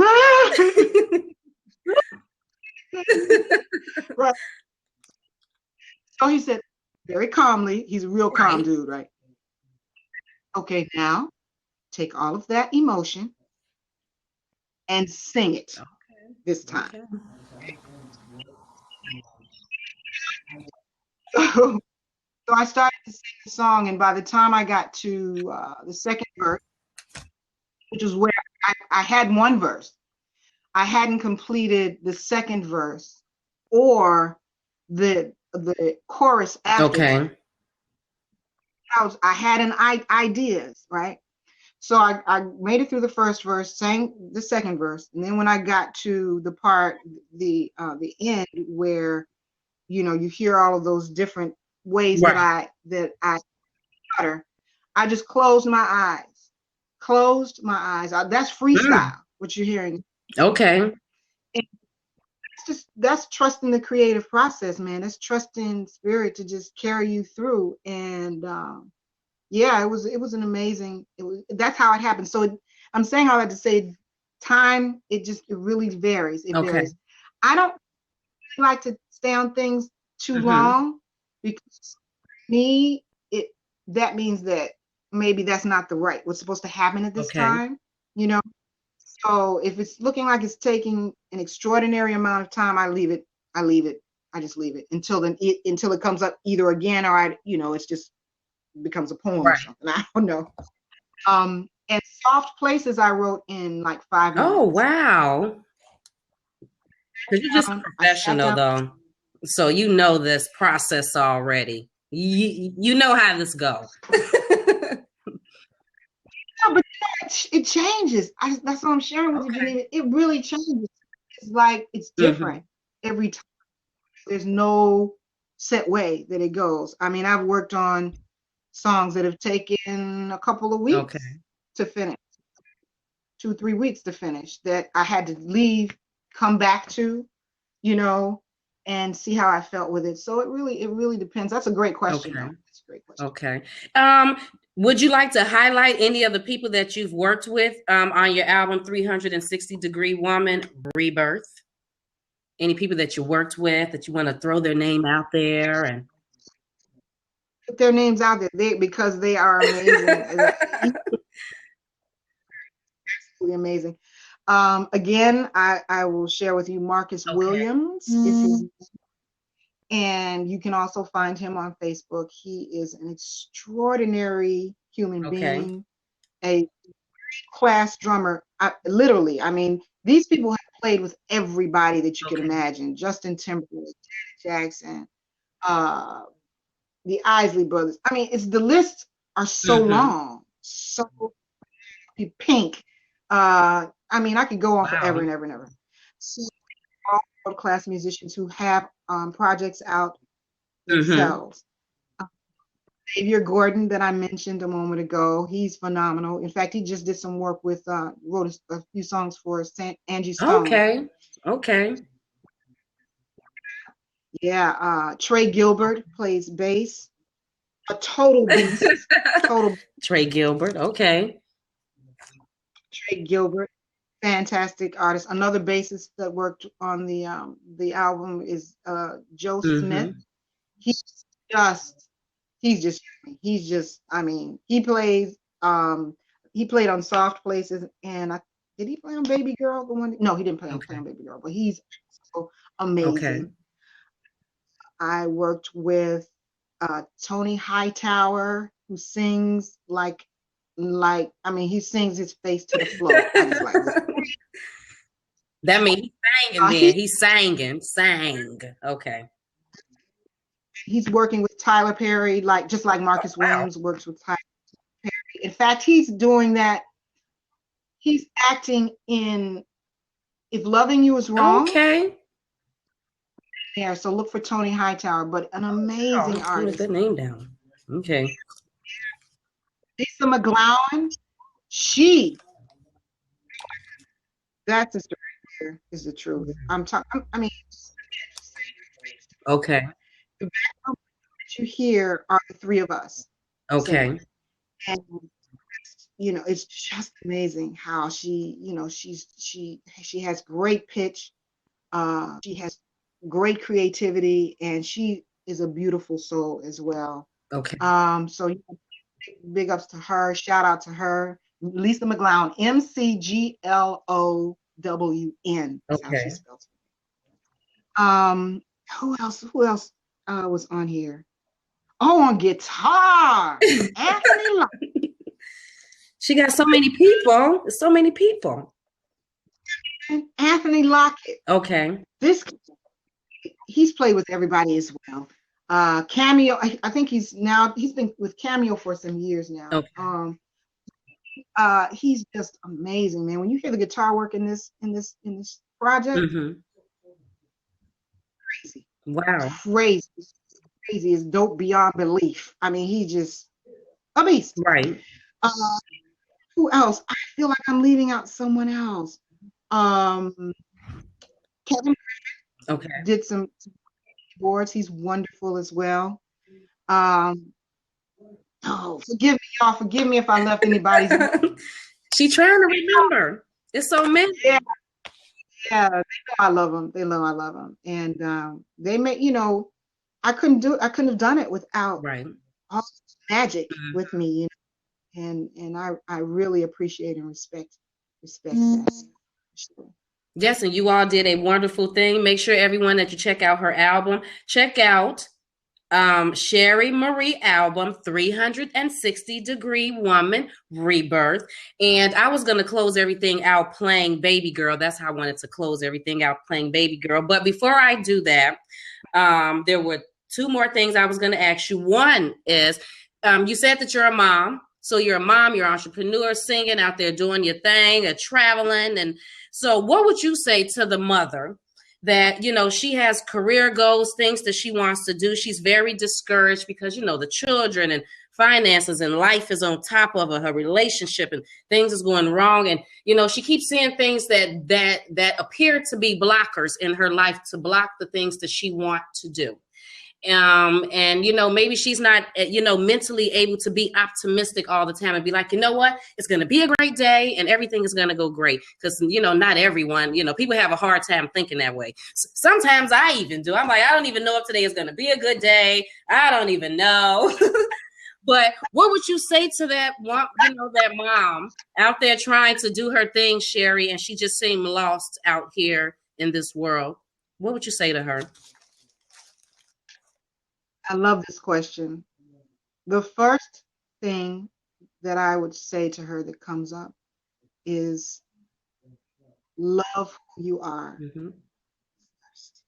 right. So he said, very calmly, he's a real calm dude, right? Okay, now take all of that emotion and sing it this time. So I started to sing the song, and by the time I got to the second verse, which was where I had one verse, I hadn't completed the second verse or the chorus after. I had ideas, right? So I made it through the first verse, sang the second verse, and then when I got to the part, the end where, you know, you hear all of those different ways that I stutter, I just closed my eyes. That's freestyle, what you're hearing. And that's trusting the creative process, man. That's trusting spirit to just carry you through. And yeah, it was an amazing. That's how it happened. So I'm saying all that to say, time, it really varies. It varies. I don't like to stay on things too long, because for me, that means that maybe that's not what's supposed to happen at this time, you know. So if it's looking like it's taking an extraordinary amount of time, I leave it. I just leave it until it comes up either again, or it's just becomes a poem or something. I don't know. And Soft Places I wrote in like 5 minutes. Oh, wow. Because you're just a professional, though. So you know this process already. You know how this goes. Yeah, but it changes. That's what I'm sharing with you, Geneva. It really changes. It's like it's different every time. There's no set way that it goes. I mean, I've worked on songs that have taken a couple of weeks to finish. 2-3 weeks to finish that I had to leave, come back to, you know, and see how I felt with it. So it really depends. That's a great question. Okay. That's a great question. Okay. Would you like to highlight any of the people that you've worked with on your album 360 Degree Woman, Rebirth? Any people that you worked with that you want to throw their name out there and put their names out there because they are amazing. Absolutely amazing. Again, I will share with you Marcus Williams is his name. And you can also find him on Facebook. He is an extraordinary human being, a class drummer. Literally, I mean, these people have played with everybody that you could imagine. Justin Timberlake, Janet Jackson, the Isley Brothers. I mean, the lists are so long, so Pink. I mean, I could go on forever and ever and ever. So all world-class musicians who have projects out themselves. Xavier Gordon that I mentioned a moment ago, he's phenomenal. In fact, he just did some work with, wrote a few songs for Angie Stone. Okay. Yeah, Trey Gilbert plays bass. A total beast. Trey Gilbert, okay. Trey Gilbert, fantastic artist. Another bassist that worked on the album is Joe Smith. He's just, I mean, he played on Soft Places, and did he play on Baby Girl? No, he didn't play on Baby Girl, but he's so amazing. I worked with Tony Hightower, who sings like I mean, he sings his face to the floor. I just like that. That means he sang. Okay. He's working with Tyler Perry, just like Marcus Williams works with Tyler Perry. In fact, he's doing that. He's acting in If Loving You Is Wrong. Okay. Yeah, so look for Tony Hightower, but an amazing artist. Put that name down. Okay. Lisa McGlowan, that's the story here, is the truth. Okay. The background that you hear are the three of us. Okay. And you know, it's just amazing how she has great pitch. She has great creativity, and she is a beautiful soul as well. Okay. So big ups to her. Shout out to her. Lisa McGlowan, McGlown. That's how she spells it. Who else was on here? Oh, on guitar. Anthony Lockett. She got so many people. So many people. Anthony Lockett. Okay. He's played with everybody as well. Cameo, I think he's been with Cameo for some years now. Okay. He's just amazing, man. When you hear the guitar work in this project, crazy. Wow. Crazy is dope beyond belief. I mean, he just a beast. Right. Who else? I feel like I'm leaving out someone else. Kevin did some boards. He's wonderful as well. Forgive me, y'all. Forgive me if I left anybody's. She trying to remember. It's so many. Yeah, they know I love them. They know I love them, and they may. You know, I couldn't have done it without all this magic with me. You know, and I really appreciate and respect that. Sure. Yes, and you all did a wonderful thing. Make sure everyone that you check out her album. Check out Cheri Maree album, 360 Degree Woman, Rebirth. And I was going to close everything out playing Baby Girl. That's how I wanted to close everything out, playing Baby Girl. But before I do that, there were two more things I was going to ask you. One is, you said that you're a mom. So you're a mom, you're an entrepreneur, singing out there, doing your thing, traveling. And so what would you say to the mother that, you know, she has career goals, things that she wants to do. She's very discouraged because, you know, the children and finances and life is on top of her, her relationship, and things is going wrong. And, you know, she keeps seeing things that appear to be blockers in her life to block the things that she wants to do. And, you know, maybe she's not, you know, mentally able to be optimistic all the time and be like, you know what, it's going to be a great day and everything is going to go great. Because, you know, not everyone, you know, people have a hard time thinking that way. Sometimes I even do. I'm like, I don't even know if today is going to be a good day. I don't even know. But what would you say to that one, you know, that mom out there trying to do her thing, Cheri, and she just seemed lost out here in this world? What would you say to her? I love this question. The first thing that I would say to her that comes up is love who you are. First.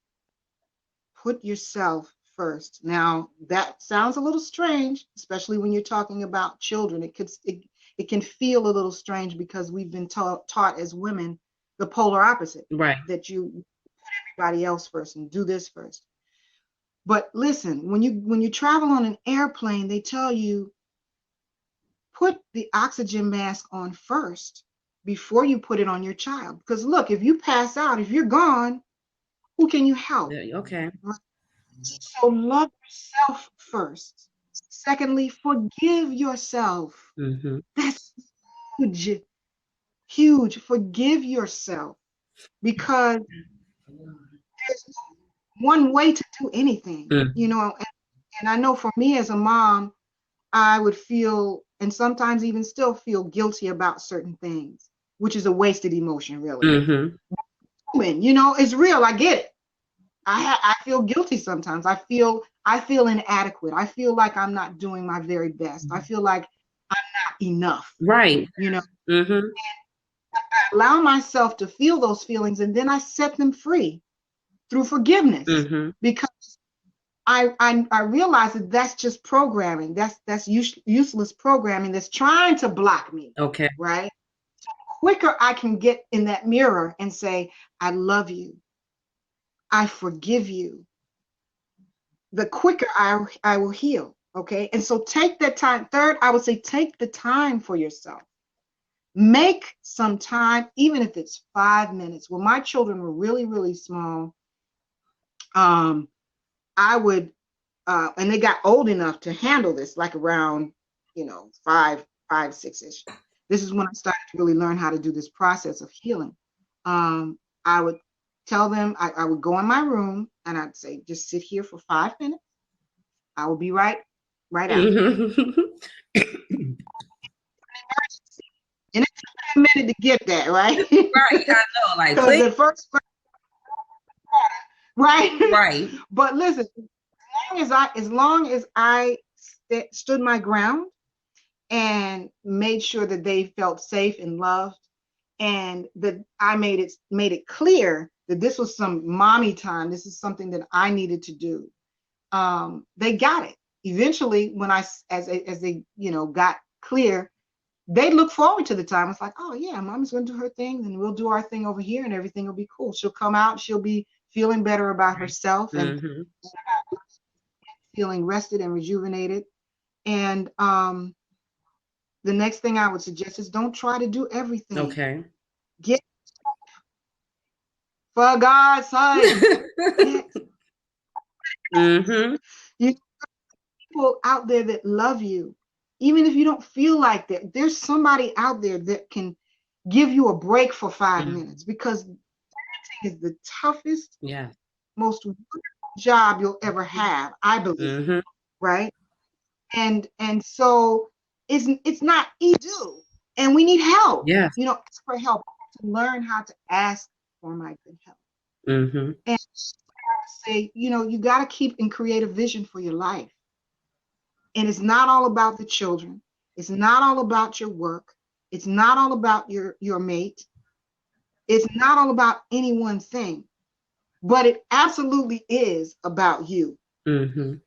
Put yourself first. Now, that sounds a little strange, especially when you're talking about children. It can feel a little strange because we've been taught as women the polar opposite, right? That you put everybody else first and do this first. But listen, when you travel on an airplane, they tell you put the oxygen mask on first before you put it on your child. Because look, if you pass out, if you're gone, who can you help? Okay. So love yourself first. Secondly, forgive yourself. That's huge, huge. Forgive yourself, because there's one way to do anything, you know. And I know for me as a mom, I would feel, and sometimes even still feel, guilty about certain things, which is a wasted emotion, really. You know, it's real. I get it. I feel guilty sometimes. I feel inadequate. I feel like I'm not doing my very best. I feel like I'm not enough. Right. You know. And I allow myself to feel those feelings, and then I set them free through forgiveness, because I realize that that's just programming. That's useless programming that's trying to block me. Okay. Right. So the quicker I can get in that mirror and say, I love you, I forgive you, the quicker I will heal. Okay. And so take that time. Third, I would say take the time for yourself. Make some time, even if it's 5 minutes. When my children were really, really small, I would, and they got old enough to handle this, like around, you know, 5, 6-ish. This is when I started to really learn how to do this process of healing. I would tell them, I would go in my room and I'd say, just sit here for 5 minutes. I will be right out. And it took me a minute to get that, right? Right, I know, like, because at first, right. But listen, as long as I stood my ground and made sure that they felt safe and loved, and that I made it clear that this was some mommy time, this is something that I needed to do, they got it. Eventually, when as they, you know, got clear, they look forward to the time. It's like, oh yeah, mommy's going to do her thing, and we'll do our thing over here, and everything will be cool. She'll come out, she'll be feeling better about herself, and feeling rested and rejuvenated. And the next thing I would suggest is don't try to do everything. Okay. Get, for God's sake. You people out there that love you, even if you don't feel like that. There's somebody out there that can give you a break for 5 minutes, because parenting is the toughest, most wonderful job you'll ever have, I believe. Right? And so it's not easy to do, and we need help. You know, ask for help, to learn how to ask for my good help. And say, you know, you got to keep and create a vision for your life. And it's not all about the children. It's not all about your work. It's not all about your mate. It's not all about any one thing, but it absolutely is about you. You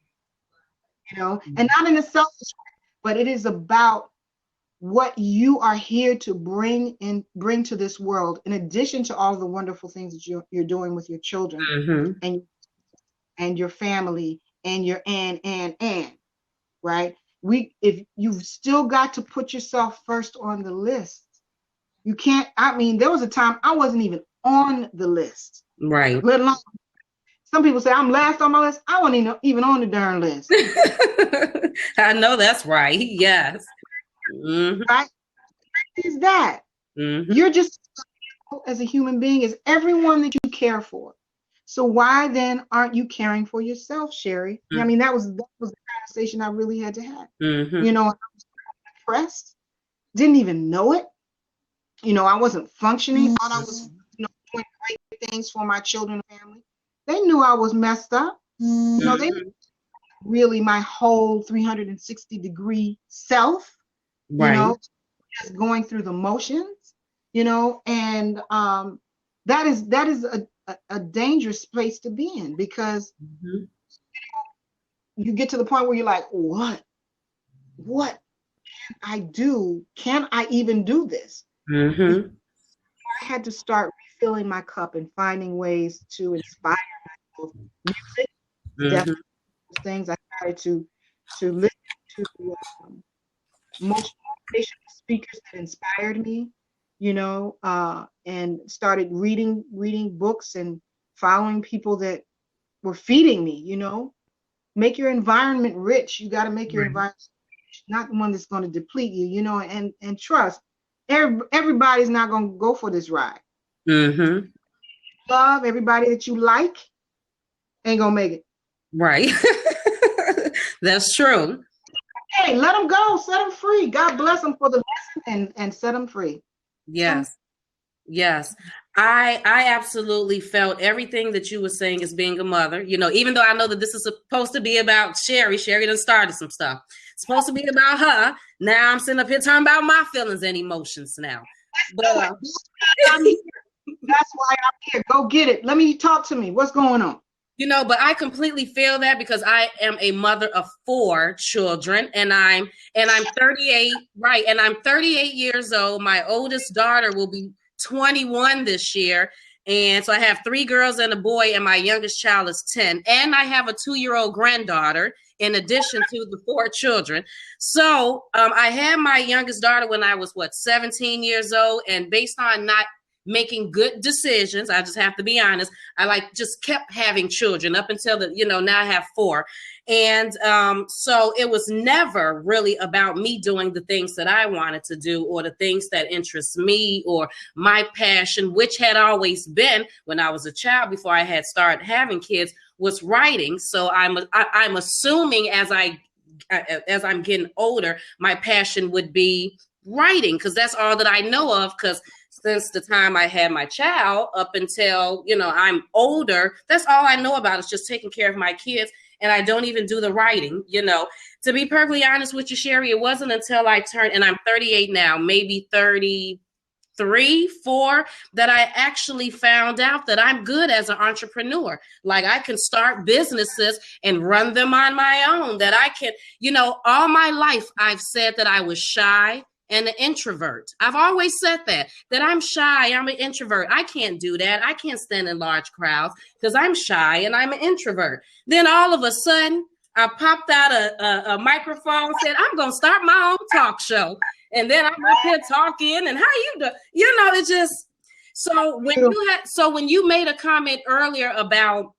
know, and not in a selfish way, but it is about what you are here to bring to this world, in addition to all the wonderful things that you're doing with your children and your family and your right? If you've still got to put yourself first on the list, you can't. I mean, there was a time I wasn't even on the list, right? Let alone, some people say I'm last on my list. I wasn't even on the darn list. I know that's right. Yes. Right? Is that you're just as a human being as everyone that you care for. So why then aren't you caring for yourself, Cheri? I mean, that was the conversation I really had to have. You know, I was depressed, didn't even know it. You know, I wasn't functioning. Thought I was, doing great things for my children and family. They knew I was messed up. You know, they really my whole 360-degree self. Right. You know, just going through the motions. You know, and that is a dangerous place to be in, because you get to the point where you're like, what can I do? Can I even do this? I had to start refilling my cup and finding ways to inspire myself. Music, definitely things. I started to listen to motivational speakers that inspired me, you know, and started reading books and following people that were feeding me, you know. Make your environment rich. You got to make your environment rich, not one that's going to deplete you, you know, and trust. Everybody's not going to go for this ride. Love everybody that you like ain't going to make it. Right. That's true. Hey, let them go. Set them free. God bless them for the lesson and set them free. Yes. Yes. I absolutely felt everything that you were saying as being a mother, you know, even though I know that this is supposed to be about Cheri. Cheri done started some stuff. It's supposed to be about her. Now I'm sitting up here talking about my feelings and emotions now. But that's why I'm here. Go get it. Let me talk to me. What's going on? You know, but I completely feel that, because I am a mother of 4 children, and I'm 38, right? And I'm 38 years old. My oldest daughter will be 21 this year. And so I have 3 girls and a boy, and my youngest child is 10. And I have a 2-year-old granddaughter in addition to the 4 children. So I had my youngest daughter when I was 17 years old, and based on not making good decisions, I just have to be honest, I just kept having children up until now I have 4. And so it was never really about me doing the things that I wanted to do, or the things that interest me, or my passion, which had always been, when I was a child, before I had started having kids, was writing. So I'm assuming as I'm getting older, my passion would be writing, because that's all that I know of. Because since the time I had my child up until, I'm older, that's all I know about is just taking care of my kids. And I don't even do the writing, To be perfectly honest with you, Cheri, it wasn't until I turned, and I'm 38 now, maybe 33, 4, that I actually found out that I'm good as an entrepreneur. Like, I can start businesses and run them on my own, that I can, all my life I've said that I was shy and an introvert. I've always said that I'm shy, I'm an introvert. I can't do that. I can't stand in large crowds because I'm shy and I'm an introvert. Then all of a sudden, I popped out a microphone, said, I'm going to start my own talk show. And then I'm up here talking, and how you do? It's just, so when you made a comment earlier about,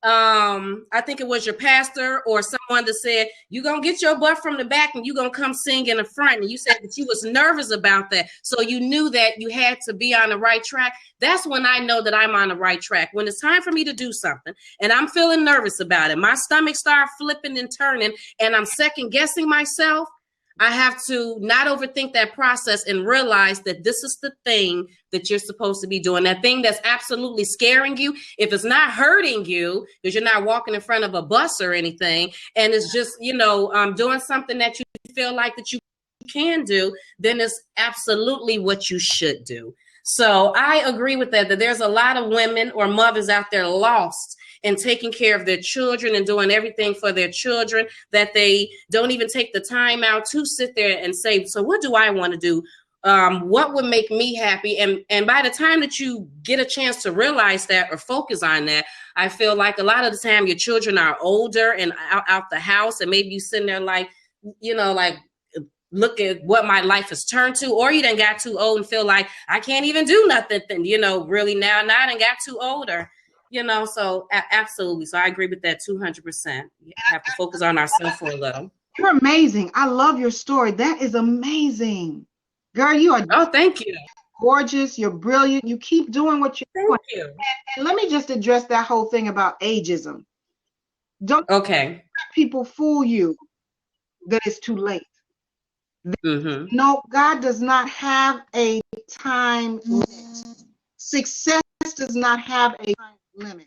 I think it was your pastor or someone that said, you're going to get your butt from the back and you're going to come sing in the front. And you said that you was nervous about that. So you knew that you had to be on the right track. That's when I know that I'm on the right track. When it's time for me to do something and I'm feeling nervous about it, my stomach starts flipping and turning and I'm second guessing myself, I have to not overthink that process and realize that this is the thing that you're supposed to be doing. That thing that's absolutely scaring you. If it's not hurting you, because you're not walking in front of a bus or anything, and it's just, doing something that you feel like that you can do, then it's absolutely what you should do. So I agree with that there's a lot of women or mothers out there lost and taking care of their children and doing everything for their children, that they don't even take the time out to sit there and say, so what do I want to do? What would make me happy? And by the time that you get a chance to realize that or focus on that, I feel like a lot of the time your children are older and out the house, and maybe you sitting there like, like, look at what my life has turned to, or you done got too old and feel like I can't even do nothing, really now I done got too older, so absolutely. So I agree with that 200%. You have to focus on ourselves for a little. You're amazing. I love your story. That is amazing. Girl, you are thank you. Gorgeous. You're brilliant. You keep doing what you're doing. Thank you. And let me just address that whole thing about ageism. Don't let people fool you that it's too late. No, God does not have a time limit. Success does not have a time limit.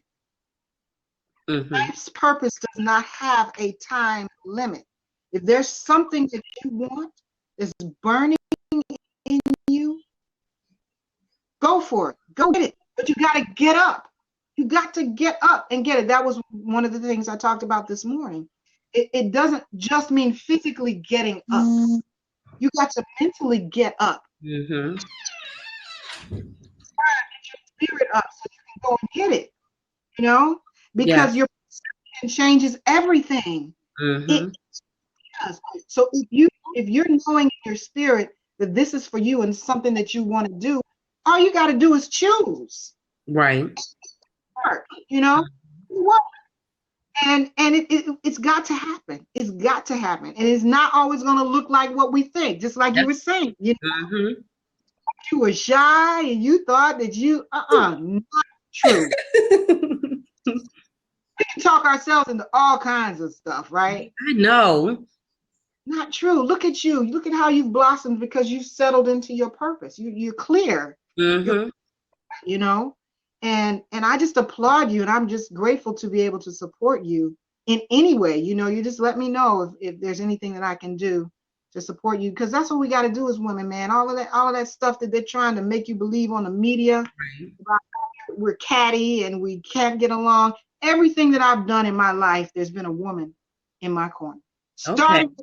Life's purpose does not have a time limit. If there's something that you want that's burning in you, go for it. Go get it. But you got to get up. You got to get up and get it. That was one of the things I talked about this morning. It doesn't just mean physically getting up. You got to mentally get up. Get your spirit up so you can go and get it. Because your perception changes everything. It does. So if you're knowing in your spirit that this is for you and something that you want to do, all you got to do is choose. Right. Work, and it's got to happen. It's got to happen. And it's not always going to look like what we think. Just like you were saying, you were shy and you thought that not true. We can talk ourselves into all kinds of stuff, right? I know. Not true. Look at you. Look at how you've blossomed because you've settled into your purpose. You're clear. And I just applaud you, and I'm just grateful to be able to support you in any way. You just let me know if there's anything that I can do to support you, because that's what we got to do as women, man. All of that stuff that they're trying to make you believe on the media, about we're catty and we can't get along. Everything that I've done in my life, there's been a woman in my corner. Starting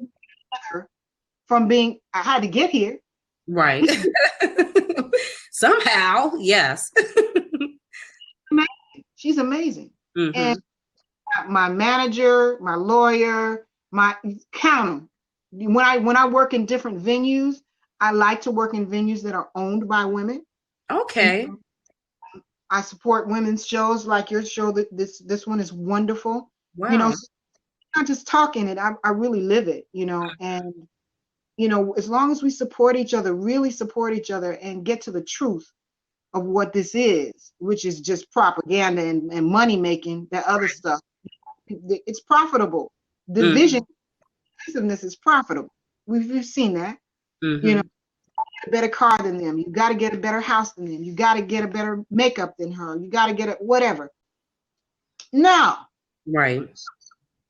from being, I had to get here. Right. Somehow, yes. She's amazing. And my manager, my lawyer, count them. When I work in different venues, I like to work in venues that are owned by women. Okay. I support women's shows like your show. That this one is wonderful. Wow. I'm not just talking it. I really live it. And as long as we support each other, really support each other, and get to the truth of what this is, which is just propaganda and money making, that other stuff. It's profitable. Division, divisiveness is profitable. We've seen that. A better car than them. You got to get a better house than them. You got to get a better makeup than her. You got to get whatever. Now, right.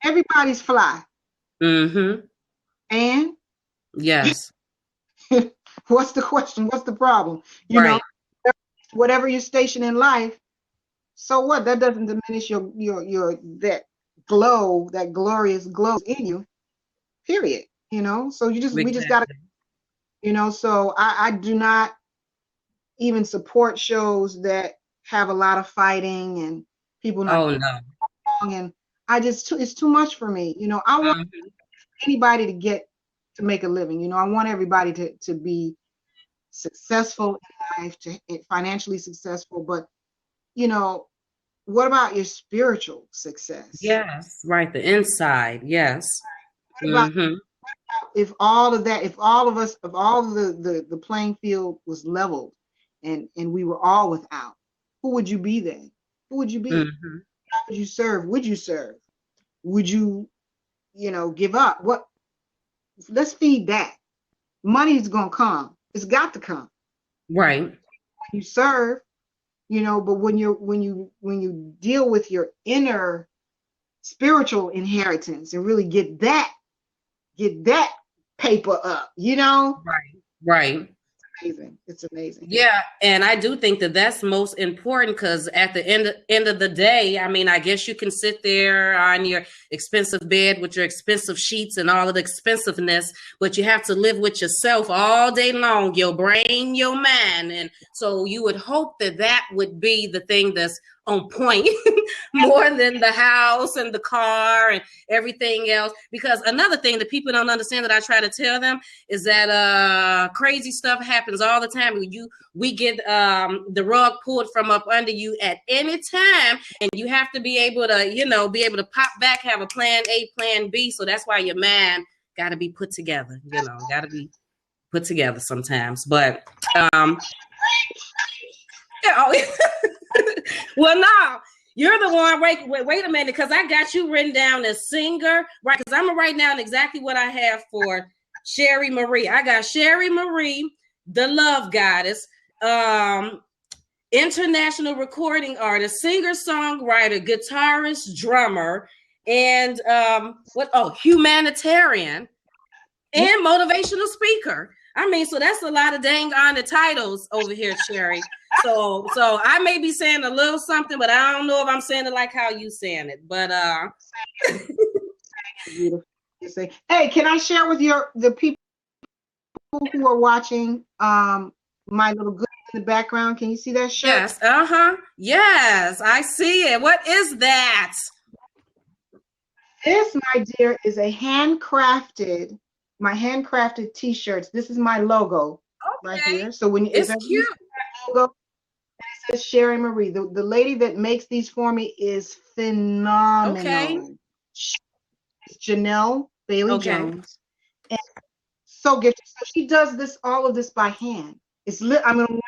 Everybody's fly. And yes. What's the question? What's the problem? Whatever your station in life, so what? That doesn't diminish your that glow, that glorious glow in you. Period. So we just gotta. So I do not even support shows that have a lot of fighting and people not and it's too much for me. I want anybody to make a living. I want everybody to be successful in life, to financially successful, but what about your spiritual success? Yes, right, the inside. Yes. If all of us, if all the playing field was leveled and we were all without, who would you be then? Who would you be? How would you serve? Would you serve? Would you, give up? What? Let's feed that. Money's gonna come. It's got to come. Right. You serve, but when you deal with your inner spiritual inheritance and really get that paper up, Right. amazing. It's amazing. Yeah, and I do think that that's most important because at the end of the day, I mean, I guess you can sit there on your expensive bed with your expensive sheets and all of the expensiveness, but you have to live with yourself all day long, your brain, your mind. And so you would hope that that would be the thing that's on point more than the house and the car and everything else. Because another thing that people don't understand that I try to tell them is that crazy stuff happens all the time. We get the rug pulled from up under you at any time, and you have to be able to, be able to pop back, have a plan A, plan B. So that's why your mind got to be put together, got to be put together sometimes. But well, no, you're the one. Wait a minute, because I got you written down as singer, right? Because I'm gonna write down exactly what I have for Cheri Maree. I got Cheri Maree, the love goddess, international recording artist, singer, songwriter, guitarist, drummer, and humanitarian and motivational speaker. I mean, so that's a lot of dang honor titles over here, Cheri. So I may be saying a little something, but I don't know if I'm saying it like how you saying it. But hey, can I share with the people who are watching my little good in the background? Can you see that shirt? Yes. Yes, I see it. What is that? This, my dear, is a handcrafted t-shirts. This is my logo right here. So when it's cute. Logo, it says Cheri Maree. The lady that makes these for me is phenomenal. Okay. Janelle Bailey Jones. And so gifted. So she does all of this by hand. When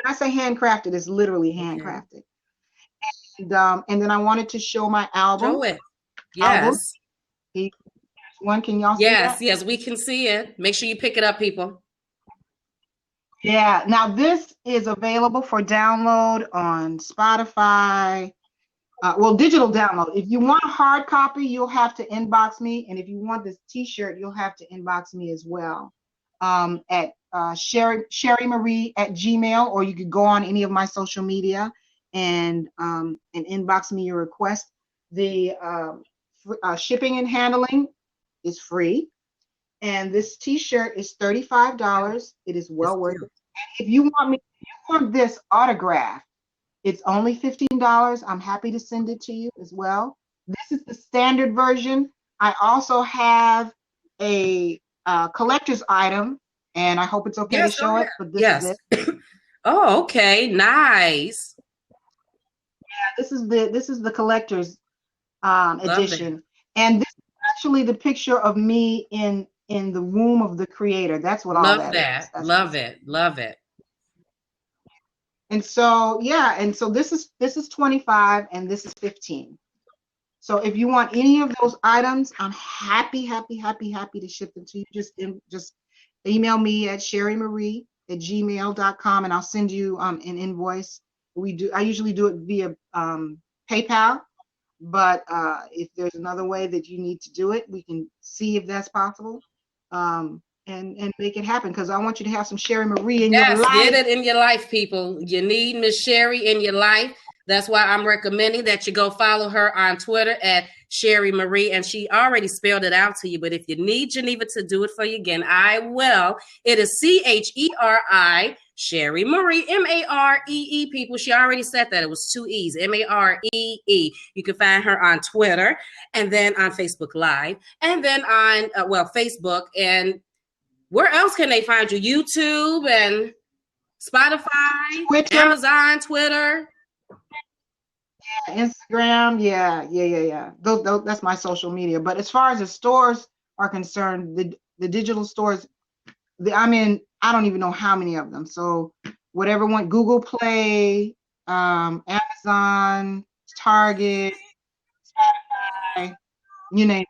I say handcrafted, it's literally handcrafted. Okay. And then I wanted to show my album. Show it. Yes. One, can y'all see that? Yes, we can see it. Make sure you pick it up, people. Yeah. Now this is available for download on Spotify. Digital download. If you want a hard copy, you'll have to inbox me. And if you want this t-shirt, you'll have to inbox me as well. At Cheri Maree at Gmail, or you could go on any of my social media and inbox me your request. The shipping and handling is free, and this t-shirt is $35. It is well worth it. If you want this autograph, it's only $15. I'm happy to send it to you as well. This is the standard version. I also have a collector's item, and I hope it's okay to show it. But this is it. Oh, okay, nice. Yeah, this is the collector's edition, and this is actually the picture of me in the womb of the creator. That's what all that is. Love it. And so this is 25 and this is 15. So if you want any of those items, I'm happy to ship them to you. Just email me at cherimaree@gmail.com and I'll send you an invoice. I usually do it via PayPal. But if there's another way that you need to do it, we can see if that's possible, and make it happen. Because I want you to have some Cheri Maree in your life. Get it in your life, people. You need Miss Cheri in your life. That's why I'm recommending that you go follow her on Twitter at Cheri Maree, and she already spelled it out to you. But if you need Geneva to do it for you again, I will. It is Cheri. Cheri Maree, Maree, people. She already said that. It was 2 E's, Maree. You can find her on Twitter and then on Facebook Live and then on, Facebook. And where else can they find you? YouTube and Spotify, Twitter. Amazon, Twitter. Yeah, Instagram. Yeah. That's my social media. But as far as the stores are concerned, the digital stores, I don't even know how many of them. So whatever one, Google Play, Amazon, Target, Spotify, you name it,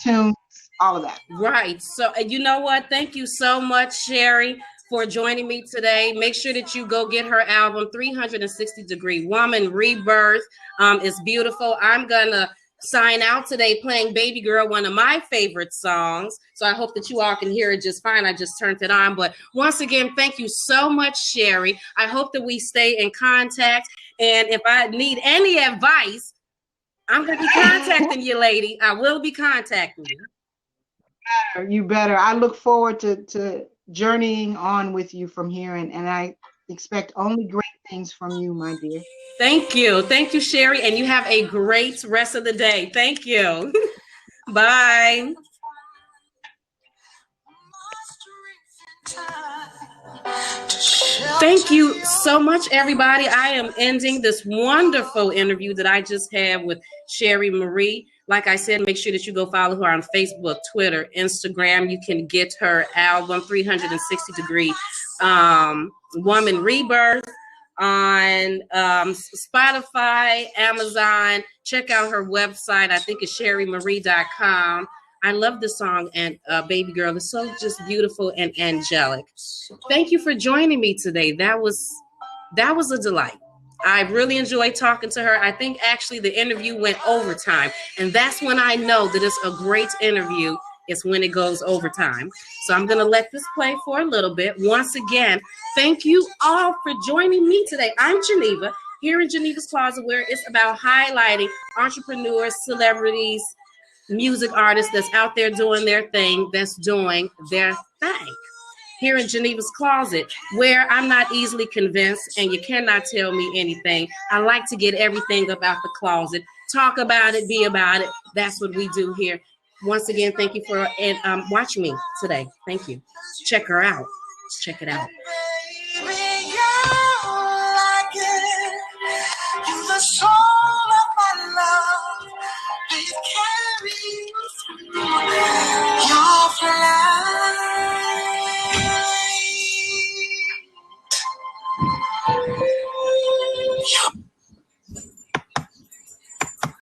iTunes, all of that. Right. So you know what? Thank you so much, Cheri, for joining me today. Make sure that you go get her album, 360 Degree Woman, Rebirth. It's beautiful. I'm gonna sign out today playing Baby Girl, one of my favorite songs. So I hope that you all can hear it just fine. I just turned it on. But once again, thank you so much, Cheri. I hope that we stay in contact. And if I need any advice, I'm going to be contacting you, lady. I will be contacting you. You better. I look forward to journeying on with you from here, and I expect only great things from you, my dear. Thank you. Thank you, Cheri, and you have a great rest of the day. Thank you. Bye. Thank you so much, everybody. I am ending this wonderful interview that I just had with Cheri Maree. Like I said, make sure that you go follow her on Facebook, Twitter, Instagram. You can get her album, 360 Degree Woman Rebirth, on Spotify, Amazon. Check out her website. I think it's cherimaree.com. I love this song, and Baby Girl is so just beautiful and angelic. Thank you for joining me today. That was a delight. I really enjoyed talking to her. I think actually the interview went overtime, and that's when I know that it's a great interview. It's when it goes overtime. So I'm going to let this play for a little bit. Once again, thank you all for joining me today. I'm Geneva, here in Genevas Closet, where it's about highlighting entrepreneurs, celebrities, music artists that's out there doing their thing, that's doing their thing. Here in Genevas Closet, where I'm not easily convinced and you cannot tell me anything. I like to get everything about the closet, talk about it, be about it. That's what we do here. Once again, thank you for watching me today. Thank you. Check her out. Check it out.